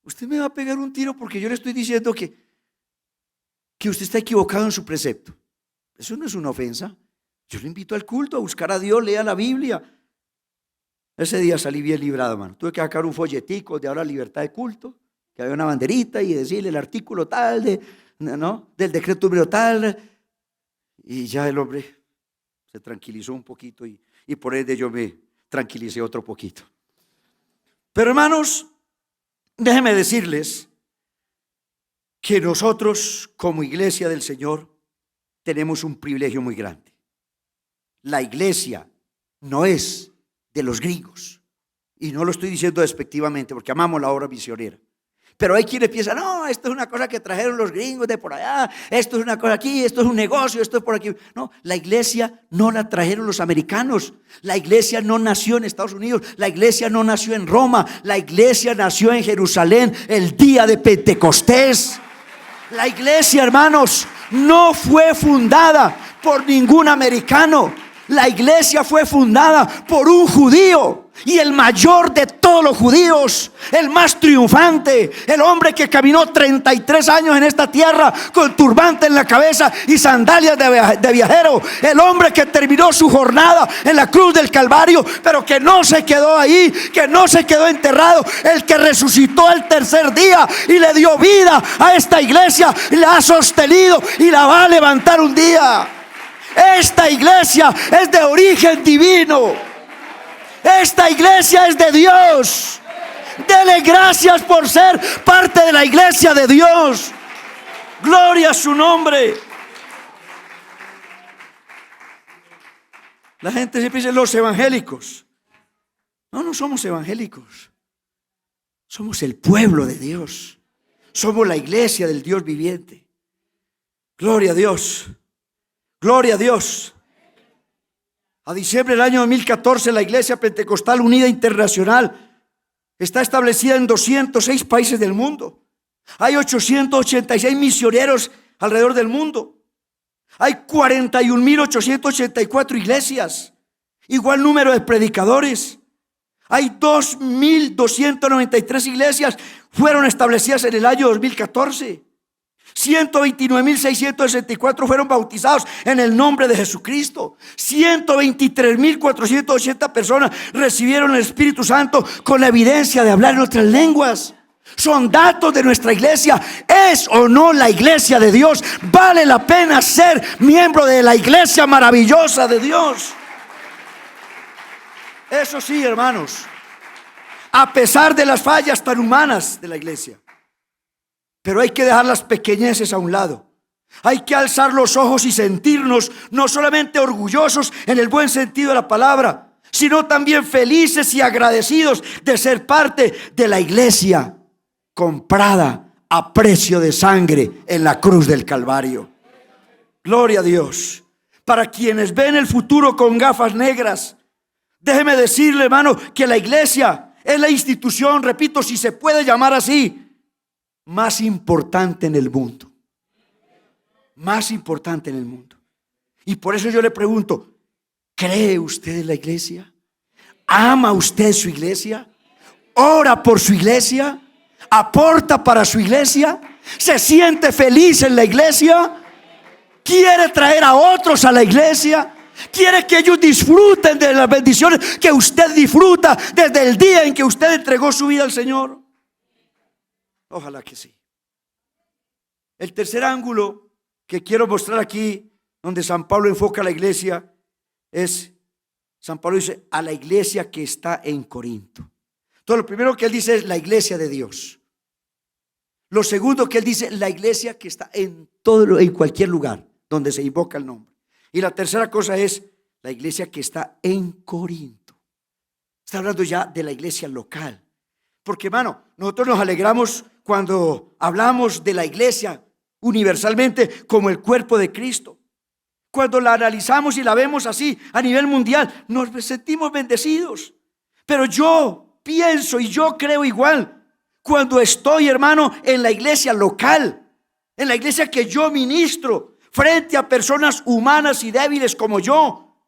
usted me va a pegar un tiro porque yo le estoy diciendo que usted está equivocado en su precepto. Eso no es una ofensa. Yo lo invito al culto, a buscar a Dios, lea la Biblia. Ese día salí bien librado, hermano. Tuve que sacar un folletico de ahora libertad de culto, que había una banderita y decirle el artículo tal del decreto número tal. Y ya el hombre se tranquilizó un poquito y por ende yo me tranquilicé otro poquito. Pero, hermanos, déjenme decirles que nosotros como iglesia del Señor tenemos un privilegio muy grande. La iglesia no es de los gringos, y no lo estoy diciendo despectivamente porque amamos la obra misionera. Pero hay quienes piensan: no, esto es una cosa que trajeron los gringos de por allá, esto es una cosa aquí, esto es un negocio, esto es por aquí. No, la iglesia no la trajeron los americanos. La iglesia no nació en Estados Unidos, la iglesia no nació en Roma, la iglesia nació en Jerusalén el día de Pentecostés. La iglesia, hermanos, no fue fundada por ningún americano. La iglesia fue fundada por un judío, y el mayor de todos los judíos, el más triunfante, el hombre que caminó 33 años en esta tierra con turbante en la cabeza y sandalias de viajero, el hombre que terminó su jornada en la cruz del Calvario, pero que no se quedó ahí, que no se quedó enterrado, el que resucitó el tercer día y le dio vida a esta iglesia, la ha sostenido y la va a levantar un día. Esta iglesia es de origen divino. Esta iglesia es de Dios. Dele gracias por ser parte de la iglesia de Dios. Gloria a su nombre. La gente siempre dice: los evangélicos. No somos evangélicos. Somos el pueblo de Dios. Somos la iglesia del Dios viviente. Gloria a Dios. Gloria a Dios. A diciembre del año 2014, la Iglesia Pentecostal Unida Internacional está establecida en 206 países del mundo. Hay 886 misioneros alrededor del mundo. Hay 41.884 iglesias. Igual número de predicadores. Hay 2.293 iglesias fueron establecidas en el año 2014. 129.664 fueron bautizados en el nombre de Jesucristo. 123.480 personas recibieron el Espíritu Santo con la evidencia de hablar en otras lenguas. Son datos de nuestra iglesia. ¿Es o no la iglesia de Dios? Vale la pena ser miembro de la iglesia maravillosa de Dios. Eso sí, hermanos, a pesar de las fallas tan humanas de la iglesia, pero hay que dejar las pequeñeces a un lado. Hay que alzar los ojos y sentirnos no solamente orgullosos en el buen sentido de la palabra, sino también felices y agradecidos de ser parte de la iglesia comprada a precio de sangre en la cruz del Calvario. Gloria a Dios. Para quienes ven el futuro con gafas negras, déjeme decirle, hermano, que la iglesia es la institución, repito, si se puede llamar así, más importante en el mundo. Más importante en el mundo. Y por eso yo le pregunto, ¿cree usted en la iglesia? ¿Ama usted su iglesia? ¿Ora por su iglesia? ¿Aporta para su iglesia? ¿Se siente feliz en la iglesia? ¿Quiere traer a otros a la iglesia? ¿Quiere que ellos disfruten de las bendiciones que usted disfruta desde el día en que usted entregó su vida al Señor? Ojalá que sí. El tercer ángulo que quiero mostrar aquí, donde San Pablo enfoca a la iglesia, es, San Pablo dice, a la iglesia que está en Corinto. Entonces, lo primero que él dice es la iglesia de Dios. Lo segundo que él dice, la iglesia que está en cualquier lugar donde se invoca el nombre. Y la tercera cosa es la iglesia que está en Corinto. Está hablando ya de la iglesia local. Porque, hermano, nosotros nos alegramos cuando hablamos de la iglesia universalmente como el cuerpo de Cristo. Cuando la analizamos y la vemos así a nivel mundial, nos sentimos bendecidos. Pero yo pienso y yo creo igual cuando estoy, hermano, en la iglesia local, en la iglesia que yo ministro, frente a personas humanas y débiles como yo.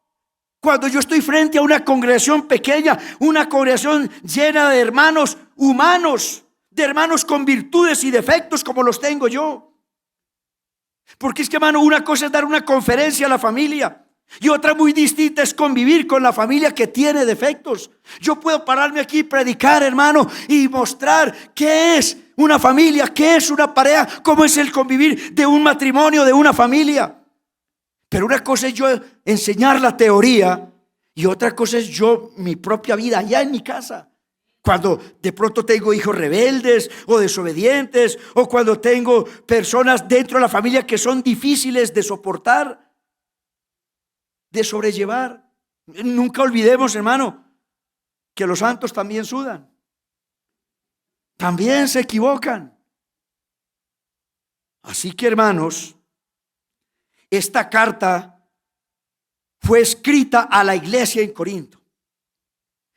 Cuando yo estoy frente a una congregación pequeña, una congregación llena de hermanos humanos, de hermanos con virtudes y defectos como los tengo yo. Porque es que, hermano, una cosa es dar una conferencia a la familia y otra muy distinta es convivir con la familia que tiene defectos. Yo puedo pararme aquí y predicar, hermano, y mostrar qué es una familia, qué es una pareja, cómo es el convivir de un matrimonio, de una familia. Pero una cosa es yo enseñar la teoría y otra cosa es yo mi propia vida allá en mi casa. Cuando de pronto tengo hijos rebeldes o desobedientes, o cuando tengo personas dentro de la familia que son difíciles de soportar, de sobrellevar. Nunca olvidemos, hermano, que los santos también sudan, también se equivocan. Así que, hermanos, esta carta fue escrita a la iglesia en Corinto.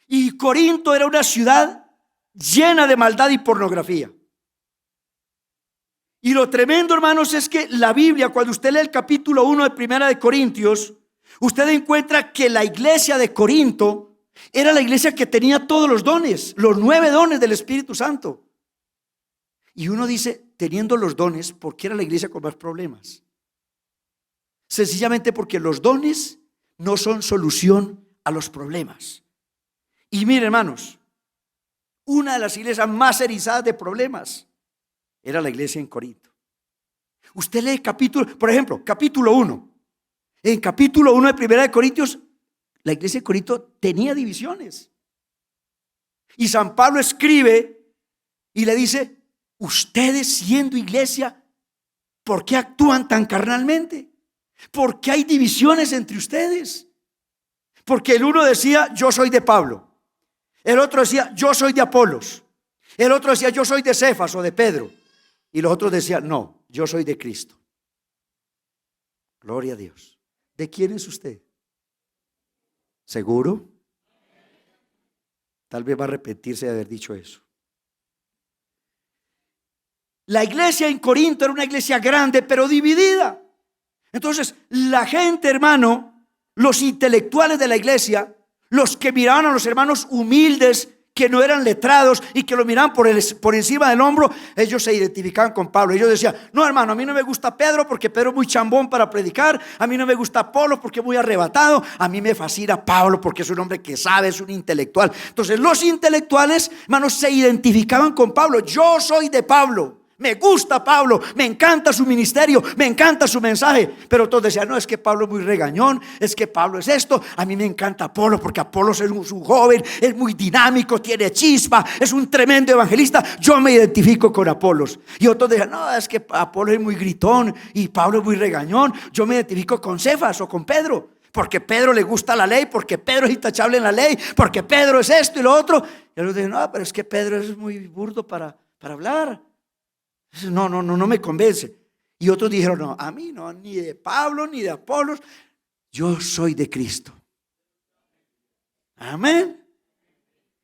Y Corinto era una ciudad llena de maldad y pornografía. Y lo tremendo, hermanos, es que la Biblia, cuando usted lee el capítulo 1 de Primera de Corintios, usted encuentra que la iglesia de Corinto era la iglesia que tenía todos los dones, los 9 dones del Espíritu Santo. Y uno dice, teniendo los dones, ¿por qué era la iglesia con más problemas? Sencillamente porque los dones no son solución a los problemas. Y mire, hermanos, una de las iglesias más erizadas de problemas era la iglesia en Corinto. Usted lee por ejemplo, capítulo 1. En capítulo 1 de Primera de Corintios, la iglesia de Corinto tenía divisiones. Y San Pablo escribe y le dice, ustedes siendo iglesia, ¿por qué actúan tan carnalmente? ¿Por qué hay divisiones entre ustedes? Porque el uno decía, yo soy de Pablo. El otro decía, yo soy de Apolos. El otro decía, yo soy de Cefas o de Pedro. Y los otros decían, no, yo soy de Cristo. Gloria a Dios. ¿De quién es usted? ¿Seguro? Tal vez va a arrepentirse de haber dicho eso. La iglesia en Corinto era una iglesia grande, pero dividida. Entonces, la gente, hermano, los intelectuales de la iglesia, los que miraban a los hermanos humildes, que no eran letrados y que lo miraban por encima del hombro, ellos se identificaban con Pablo. Ellos decían, no, hermano, a mí no me gusta Pedro porque Pedro es muy chambón para predicar. A mí no me gusta Apolo porque es muy arrebatado. A mí me fascina Pablo porque es un hombre que sabe, es un intelectual. Entonces los intelectuales, hermanos, se identificaban con Pablo. Yo soy de Pablo. Me gusta Pablo, me encanta su ministerio, me encanta su mensaje. Pero todos decían, no, es que Pablo es muy regañón, es que Pablo es esto. A mí me encanta Apolo porque Apolo es un joven, es muy dinámico, tiene chispa, es un tremendo evangelista. Yo me identifico con Apolos. Y otros decían, no, es que Apolo es muy gritón y Pablo es muy regañón. Yo me identifico con Cefas o con Pedro. porque Pedro le gusta la ley, porque Pedro es intachable en la ley, porque Pedro es esto y lo otro. Y algunos dicen, no, pero es que Pedro es muy burdo para hablar. No me convence. Y otros dijeron, no, a mí no, ni de Pablo, ni de Apolos, yo soy de Cristo. Amén.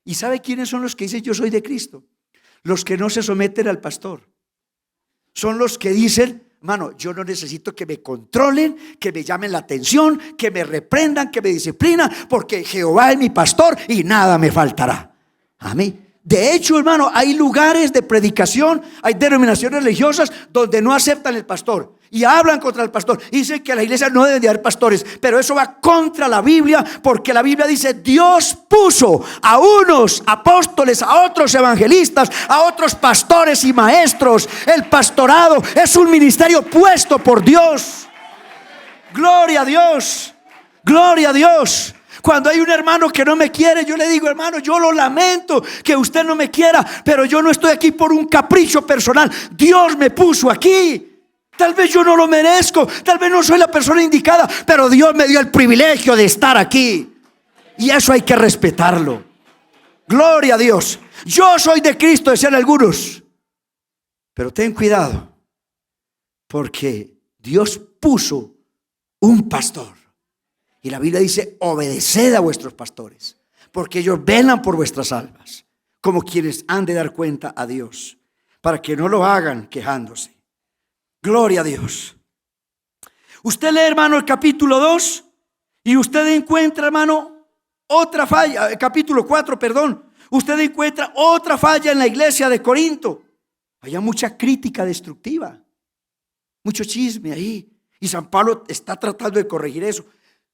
¿Y sabe quiénes son los que dicen yo soy de Cristo? Los que no se someten al pastor. Son los que dicen, hermano, yo no necesito que me controlen, que me llamen la atención, que me reprendan, que me disciplinan, porque Jehová es mi pastor y nada me faltará. Amén. De hecho, hermano, hay lugares de predicación, hay denominaciones religiosas donde no aceptan el pastor y hablan contra el pastor. Dicen que la iglesia no debe de haber pastores, pero eso va contra la Biblia, porque la Biblia dice, Dios puso a unos apóstoles, a otros evangelistas, a otros pastores y maestros. El pastorado es un ministerio puesto por Dios. Gloria a Dios, gloria a Dios. Cuando hay un hermano que no me quiere, yo le digo, hermano, yo lo lamento que usted no me quiera, pero yo no estoy aquí por un capricho personal. Dios me puso aquí. Tal vez yo no lo merezco, tal vez no soy la persona indicada, pero Dios me dio el privilegio de estar aquí. Y eso hay que respetarlo. Gloria a Dios. Yo soy de Cristo, decían algunos. Pero ten cuidado, porque Dios puso un pastor. Y la Biblia dice, obedeced a vuestros pastores, porque ellos velan por vuestras almas, como quienes han de dar cuenta a Dios, para que no lo hagan quejándose. Gloria a Dios. Usted lee, hermano, el capítulo 2 y usted encuentra, hermano, otra falla. Capítulo 4, perdón. Usted encuentra otra falla en la iglesia de Corinto. Había mucha crítica destructiva, mucho chisme ahí. Y San Pablo está tratando de corregir eso.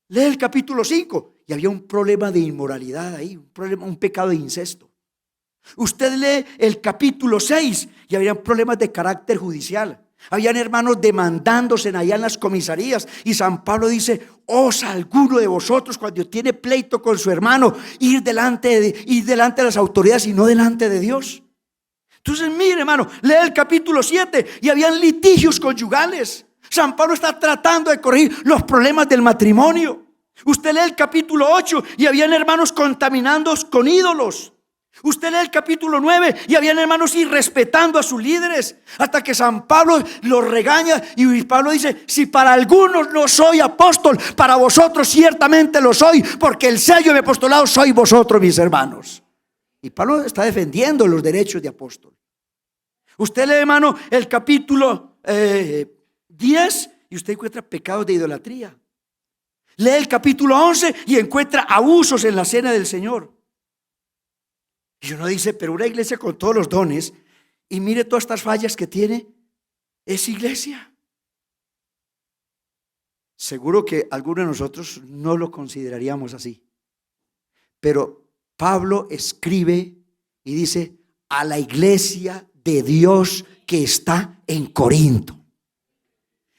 Lee el capítulo 5 y había un problema de inmoralidad ahí, un pecado de incesto. Usted lee el capítulo 6 y había problemas de carácter judicial. Habían hermanos demandándose allá en las comisarías. Y San Pablo dice, osa alguno de vosotros cuando tiene pleito con su hermano ir delante de las autoridades y no delante de Dios. Entonces mire, hermano, lee el capítulo 7 y habían litigios conyugales. San Pablo está tratando de corregir los problemas del matrimonio. Usted lee el capítulo 8 y habían hermanos contaminados con ídolos. Usted lee el capítulo 9 y habían hermanos irrespetando a sus líderes, hasta que San Pablo los regaña y Pablo dice, si para algunos no soy apóstol, para vosotros ciertamente lo soy, porque el sello de mi apostolado sois vosotros, mis hermanos. Y Pablo está defendiendo los derechos de apóstol. Usted lee, hermano, el capítulo 10 y usted encuentra pecados de idolatría. Lee el capítulo 11 y encuentra abusos en la cena del Señor. Y uno dice, pero una iglesia con todos los dones, y mire todas estas fallas que tiene, ¿es iglesia? Seguro que algunos de nosotros no lo consideraríamos así. Pero Pablo escribe y dice, a la iglesia de Dios que está en Corinto.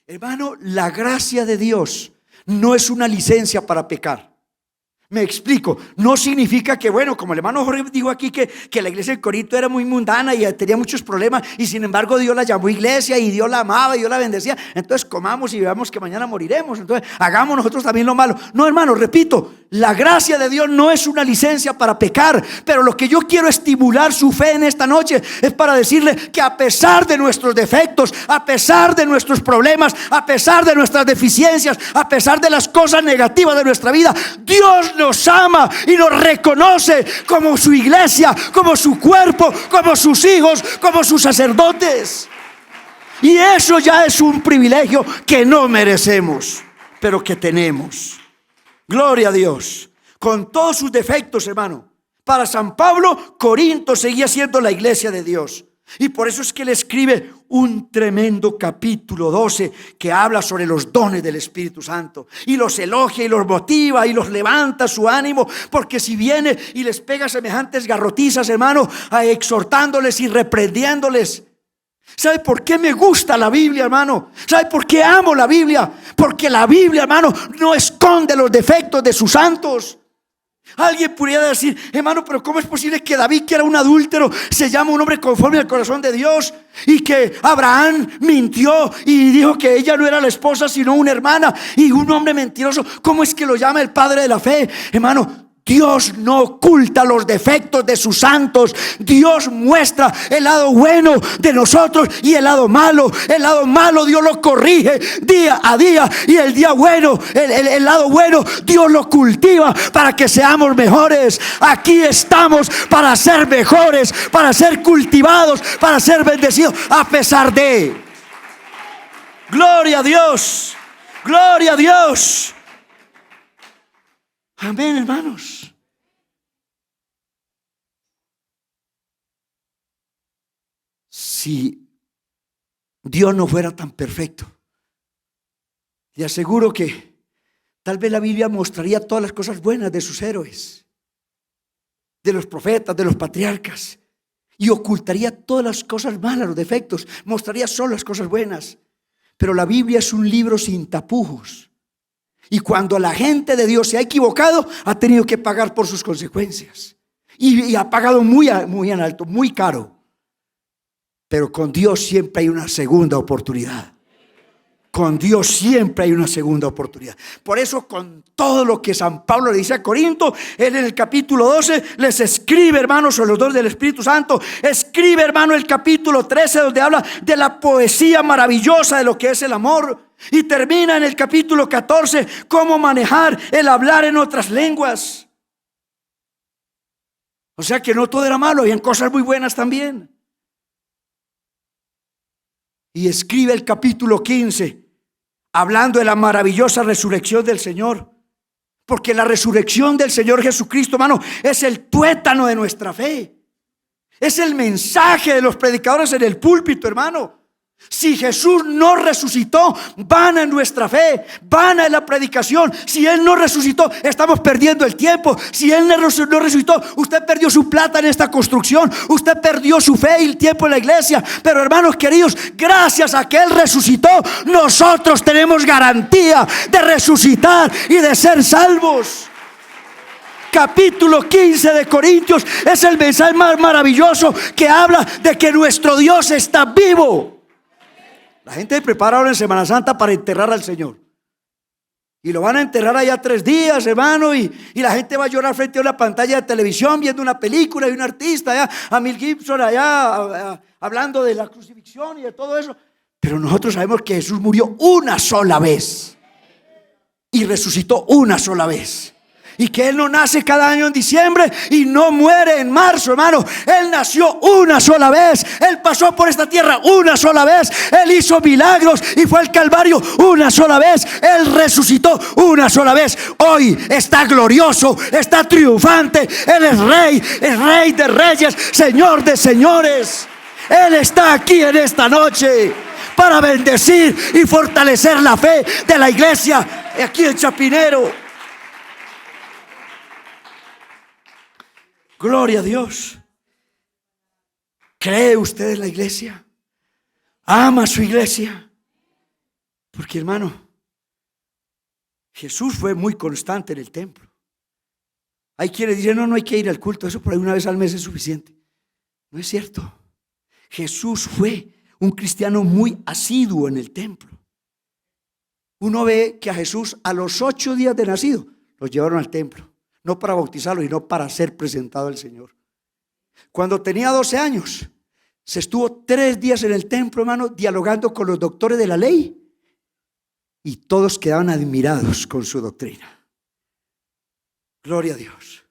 Hermano, la gracia de Dios no es una licencia para pecar. Me explico, no significa que, bueno, como el hermano Jorge dijo aquí que la iglesia de Corinto era muy mundana y tenía muchos problemas, y sin embargo Dios la llamó iglesia y Dios la amaba y Dios la bendecía, entonces comamos y veamos que mañana moriremos, entonces hagamos nosotros también lo malo. No, hermano, repito, la gracia de Dios no es una licencia para pecar, pero lo que yo quiero estimular su fe en esta noche es para decirle que a pesar de nuestros defectos, a pesar de nuestros problemas, a pesar de nuestras deficiencias, a pesar de las cosas negativas de nuestra vida, Dios nos ama y nos reconoce como su iglesia, como su cuerpo, como sus hijos, como sus sacerdotes. Y eso ya es un privilegio que no merecemos, pero que tenemos. Gloria a Dios. Con todos sus defectos, hermano, para San Pablo, Corinto seguía siendo la iglesia de Dios. Y por eso es que él escribe un tremendo capítulo 12 que habla sobre los dones del Espíritu Santo y los elogia y los motiva y los levanta su ánimo, porque si viene y les pega semejantes garrotizas, hermano, exhortándoles y reprendiéndoles. ¿Sabe por qué me gusta la Biblia, hermano? ¿Sabe por qué amo la Biblia? Porque la Biblia, hermano, no esconde los defectos de sus santos. Alguien pudiera decir: hermano, pero ¿cómo es posible que David, que era un adúltero, se llama un hombre conforme al corazón de Dios? Y que Abraham mintió y dijo que ella no era la esposa sino una hermana, y un hombre mentiroso, ¿cómo es que lo llama el padre de la fe? Hermano, Dios no oculta los defectos de sus santos. Dios muestra el lado bueno de nosotros y el lado malo. El lado malo Dios lo corrige día a día, y el día bueno, el lado bueno, Dios lo cultiva para que seamos mejores. Aquí estamos para ser mejores, para ser cultivados, para ser bendecidos a pesar de. Gloria a Dios, gloria a Dios. Amén, hermanos. Si Dios no fuera tan perfecto, le aseguro que tal vez la Biblia mostraría todas las cosas buenas de sus héroes, de los profetas, de los patriarcas, y ocultaría todas las cosas malas, los defectos, mostraría solo las cosas buenas. Pero la Biblia es un libro sin tapujos. Y cuando la gente de Dios se ha equivocado, ha tenido que pagar por sus consecuencias. Y ha pagado muy en alto, muy caro. Pero con Dios siempre hay una segunda oportunidad. Con Dios siempre hay una segunda oportunidad. Por eso, con todo lo que San Pablo le dice a Corinto, él en el capítulo 12 les escribe, hermanos, sobre los dones del Espíritu Santo. Escribe, hermano, el capítulo 13, donde habla de la poesía maravillosa de lo que es el amor. Y termina en el capítulo 14, cómo manejar el hablar en otras lenguas. O sea que no todo era malo, habían cosas muy buenas también. Y escribe el capítulo 15, hablando de la maravillosa resurrección del Señor. Porque la resurrección del Señor Jesucristo, hermano, es el tuétano de nuestra fe. Es el mensaje de los predicadores en el púlpito, hermano. Si Jesús no resucitó, vana es nuestra fe, vana es la predicación. Si Él no resucitó, estamos perdiendo el tiempo. Si Él no resucitó, usted perdió su plata en esta construcción, usted perdió su fe y el tiempo en la iglesia. Pero hermanos queridos, gracias a que Él resucitó, nosotros tenemos garantía de resucitar y de ser salvos. Capítulo 15 de Corintios es el mensaje más maravilloso, que habla de que nuestro Dios está vivo. La gente se prepara ahora en Semana Santa para enterrar al Señor. Y lo van a enterrar allá 3 días, hermano. Y la gente va a llorar frente a una pantalla de televisión viendo una película y un artista allá, a Mel Gibson allá, hablando de la crucifixión y de todo eso. Pero nosotros sabemos que Jesús murió una sola vez y resucitó una sola vez. Y que Él no nace cada año en diciembre y no muere en marzo, hermano. Él nació una sola vez. Él pasó por esta tierra una sola vez. Él hizo milagros y fue al Calvario una sola vez. Él resucitó una sola vez. Hoy está glorioso, está triunfante. Él es rey de reyes, señor de señores. Él está aquí en esta noche para bendecir y fortalecer la fe de la iglesia aquí en Chapinero. Gloria a Dios. ¿Cree usted en la iglesia? ¿Ama a su iglesia? Porque, hermano, Jesús fue muy constante en el templo. Hay quienes dicen: no hay que ir al culto, eso por ahí una vez al mes es suficiente. No es cierto. Jesús fue un cristiano muy asiduo en el templo. Uno ve que a Jesús, a los 8 días de nacido, lo llevaron al templo. No para bautizarlo, sino para ser presentado al Señor. Cuando tenía 12 años, se estuvo 3 días en el templo, hermano, dialogando con los doctores de la ley. Y todos quedaban admirados con su doctrina. Gloria a Dios.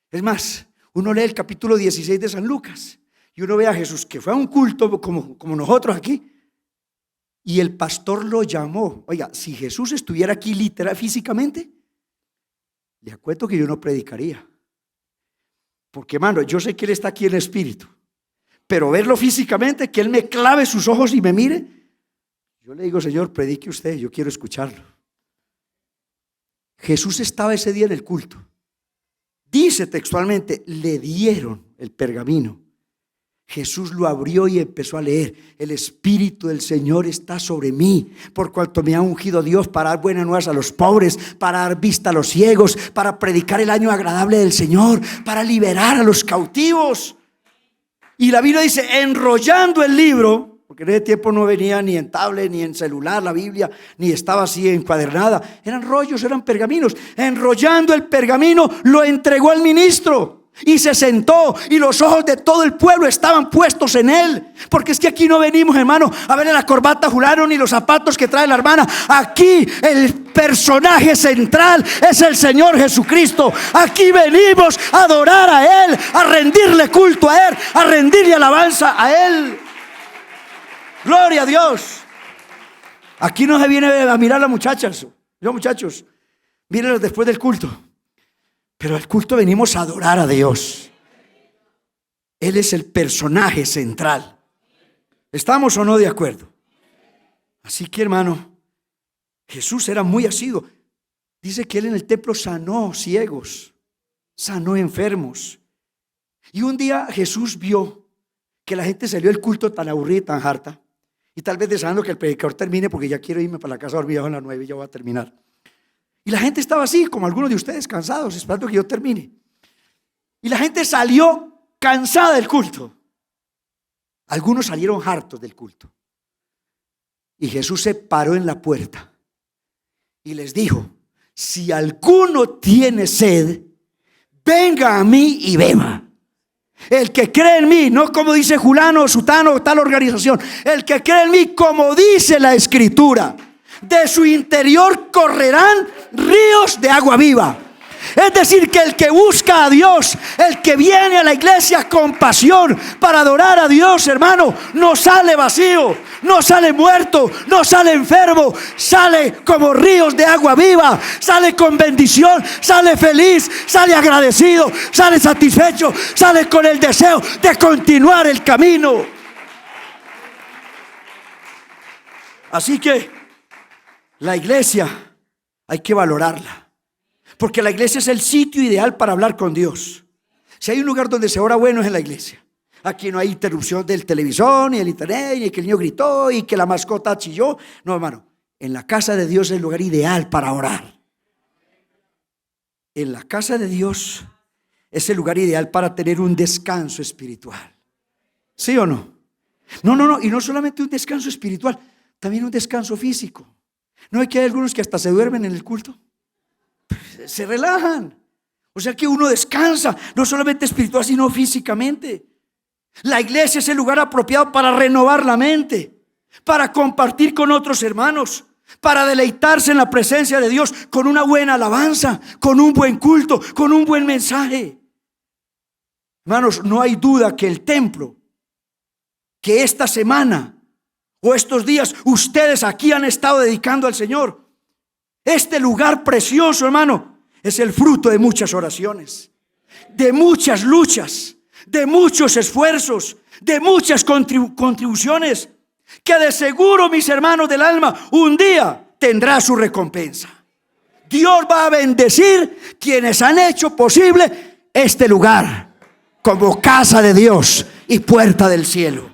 Es más, uno lee el capítulo 16 de San Lucas y uno ve a Jesús, que fue a un culto como nosotros aquí. Y el pastor lo llamó. Oiga, si Jesús estuviera aquí literal, físicamente, le acuerdo que yo no predicaría. Porque, hermano, yo sé que Él está aquí en espíritu. Pero verlo físicamente, que Él me clave sus ojos y me mire, yo le digo: Señor, predique usted, yo quiero escucharlo. Jesús estaba ese día en el culto. Dice textualmente: le dieron el pergamino. Jesús lo abrió y empezó a leer: el Espíritu del Señor está sobre mí, por cuanto me ha ungido Dios para dar buenas nuevas a los pobres, para dar vista a los ciegos, para predicar el año agradable del Señor, para liberar a los cautivos. Y la Biblia dice, enrollando el libro, porque en ese tiempo no venía ni en tablet, ni en celular la Biblia, ni estaba así encuadernada, eran rollos, eran pergaminos. Enrollando el pergamino, lo entregó al ministro y se sentó, y los ojos de todo el pueblo estaban puestos en él. Porque es que aquí no venimos, hermano, a ver la corbata fulano ni los zapatos que trae la hermana. Aquí el personaje central es el Señor Jesucristo. Aquí venimos a adorar a Él, a rendirle culto a Él, a rendirle alabanza a Él. Gloria a Dios. Aquí no se viene a mirar a las muchachas. Yo, muchachos, mírenlas después del culto. Pero al culto venimos a adorar a Dios. Él es el personaje central. ¿Estamos o no de acuerdo? Así que, hermano, Jesús era muy asiduo. Dice que Él en el templo sanó ciegos, sanó enfermos. Y un día Jesús vio que la gente salió del culto tan aburrida y tan harta, y tal vez deseando que el predicador termine, porque ya quiero irme para la casa a dormir a las 9 y ya voy a terminar. Y la gente estaba así, como algunos de ustedes, cansados, esperando que yo termine. Y la gente salió cansada del culto. Algunos salieron hartos del culto. Y Jesús se paró en la puerta y les dijo: si alguno tiene sed, venga a mí y beba. El que cree en mí, no como dice fulano, sutano o tal organización. El que cree en mí, como dice la Escritura, de su interior correrán ríos de agua viva. Es decir, que el que busca a Dios, el que viene a la iglesia con pasión para adorar a Dios, hermano, no sale vacío, no sale muerto, no sale enfermo, sale como ríos de agua viva, sale con bendición, sale feliz, sale agradecido, sale satisfecho, sale con el deseo de continuar el camino. Así que la iglesia hay que valorarla, porque la iglesia es el sitio ideal para hablar con Dios. Si hay un lugar donde se ora, bueno, es en la iglesia. Aquí no hay interrupción del televisor, ni del internet, ni que el niño gritó y que la mascota chilló. No, hermano, en la casa de Dios es el lugar ideal para orar. En la casa de Dios es el lugar ideal para tener un descanso espiritual. ¿Sí o no? No, y no solamente un descanso espiritual, también un descanso físico. ¿No es que hay algunos que hasta se duermen en el culto? Se relajan. O sea que uno descansa, no solamente espiritual, sino físicamente. La iglesia es el lugar apropiado para renovar la mente, para compartir con otros hermanos, para deleitarse en la presencia de Dios con una buena alabanza, con un buen culto, con un buen mensaje. Hermanos, no hay duda que el templo, que esta semana o estos días ustedes aquí han estado dedicando al Señor, este lugar precioso, hermano, es el fruto de muchas oraciones, de muchas luchas, de muchos esfuerzos, de muchas contribuciones, que de seguro, mis hermanos del alma, un día tendrá su recompensa. Dios va a bendecir quienes han hecho posible este lugar como casa de Dios y puerta del cielo.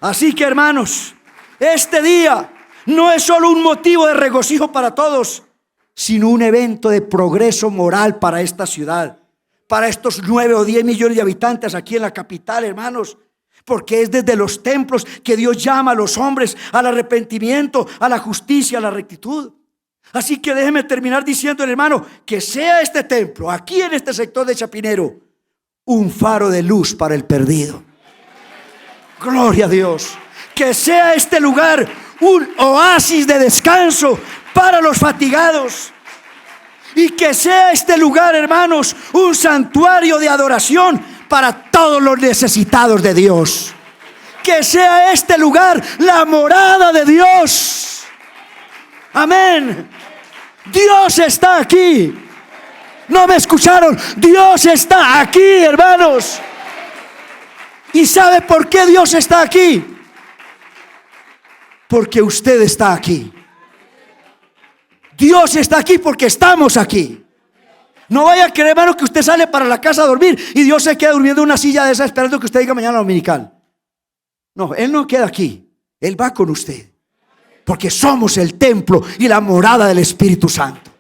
Así que, hermanos, este día no es solo un motivo de regocijo para todos, sino un evento de progreso moral para esta ciudad, para estos 9 o 10 millones de habitantes aquí en la capital, hermanos, porque es desde los templos que Dios llama a los hombres al arrepentimiento, a la justicia, a la rectitud. Así que déjeme terminar diciendo, hermano, que sea este templo, aquí en este sector de Chapinero, un faro de luz para el perdido. Gloria a Dios. Que sea este lugar un oasis de descanso para los fatigados. Y que sea este lugar, hermanos, un santuario de adoración para todos los necesitados de Dios. Que sea este lugar la morada de Dios. Amén. Dios está aquí. ¿No me escucharon? Dios está aquí, hermanos. ¿Y sabe por qué Dios está aquí? Porque usted está aquí. Dios está aquí porque estamos aquí. No vaya a creer, hermano, que usted sale para la casa a dormir y Dios se queda durmiendo en una silla de esa esperando que usted diga mañana dominical. No, Él no queda aquí. Él va con usted. Porque somos el templo y la morada del Espíritu Santo.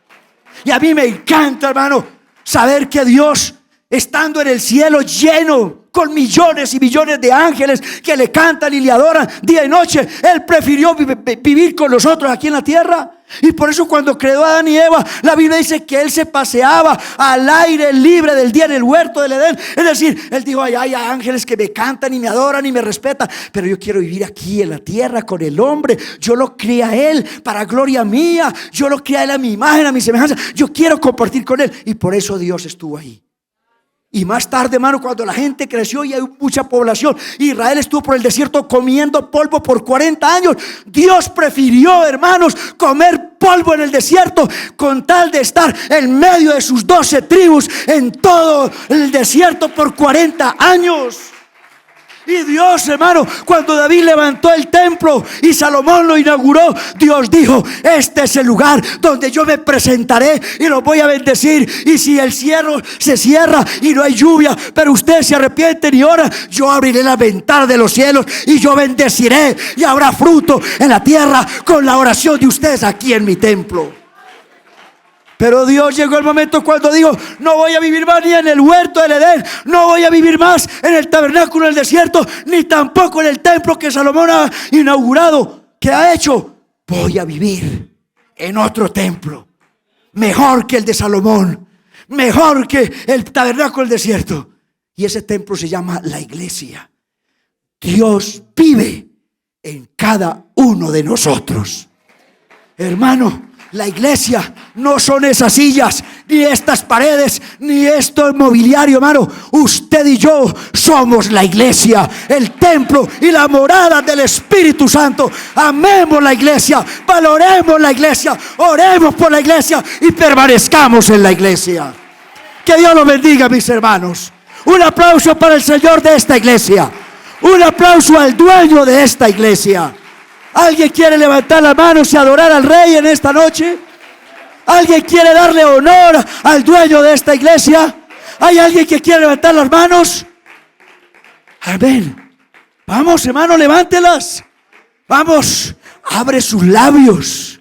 Y a mí me encanta, hermano, saber que Dios, estando en el cielo lleno, con millones y millones de ángeles que le cantan y le adoran día y noche, Él prefirió vivir con nosotros aquí en la tierra. Y por eso cuando creó a Adán y Eva, la Biblia dice que Él se paseaba al aire libre del día en el huerto del Edén. Es decir, Él dijo, hay ángeles que me cantan y me adoran y me respetan, pero yo quiero vivir aquí en la tierra con el hombre. Yo lo crié a Él para gloria mía. Yo lo crié a Él a mi imagen, a mi semejanza. Yo quiero compartir con Él. Y por eso Dios estuvo ahí. Y más tarde, hermano, cuando la gente creció y hay mucha población, Israel estuvo por el desierto comiendo polvo por 40 años. Dios prefirió, hermanos, comer polvo en el desierto con tal de estar en medio de sus 12 tribus en todo el desierto por 40 años. Y Dios, hermano, cuando David levantó el templo y Salomón lo inauguró, Dios dijo, este es el lugar donde yo me presentaré y los voy a bendecir. Y si el cielo se cierra y no hay lluvia, pero ustedes se arrepienten y oran, yo abriré la ventana de los cielos y yo bendeciré, y habrá fruto en la tierra con la oración de ustedes aquí en mi templo. Pero Dios llegó el momento cuando dijo, no voy a vivir más ni en el huerto del Edén, no voy a vivir más en el tabernáculo del desierto, ni tampoco en el templo que Salomón ha inaugurado, que ha hecho. Voy a vivir en otro templo, mejor que el de Salomón, mejor que el tabernáculo del desierto. Y ese templo se llama la iglesia. Dios vive en cada uno de nosotros. Hermano, la iglesia no son esas sillas, ni estas paredes, ni esto mobiliario, hermano. Usted y yo somos la iglesia, el templo y la morada del Espíritu Santo. Amemos la iglesia, valoremos la iglesia, oremos por la iglesia y permanezcamos en la iglesia. Que Dios los bendiga, mis hermanos. Un aplauso para el Señor de esta iglesia. Un aplauso al dueño de esta iglesia. ¿Alguien quiere levantar las manos y adorar al Rey en esta noche? ¿Alguien quiere darle honor al dueño de esta iglesia? ¿Hay alguien que quiere levantar las manos? Amén. Vamos, hermano, levántelas. Vamos, abre sus labios.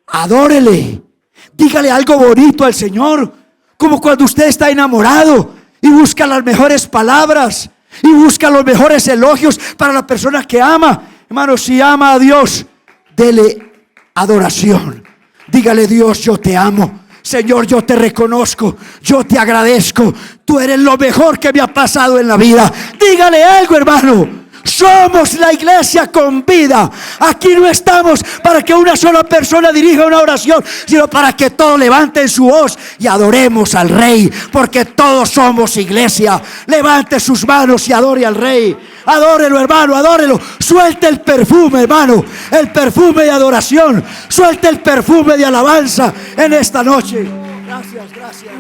Adórele. Dígale algo bonito al Señor. Como cuando usted está enamorado y busca las mejores palabras y busca los mejores elogios para la persona que ama. Hermano, si ama a Dios, dele adoración. Dígale, Dios, yo te amo. Señor, yo te reconozco, yo te agradezco. Tú eres lo mejor que me ha pasado en la vida. Dígale algo, hermano. Somos la iglesia con vida. Aquí no estamos para que una sola persona dirija una oración, sino para que todos levanten su voz y adoremos al Rey, porque todos somos iglesia. Levante sus manos y adore al Rey. Adórelo, hermano, adórelo. Suelte el perfume, hermano, el perfume de adoración. Suelte el perfume de alabanza en esta noche. Gracias, gracias.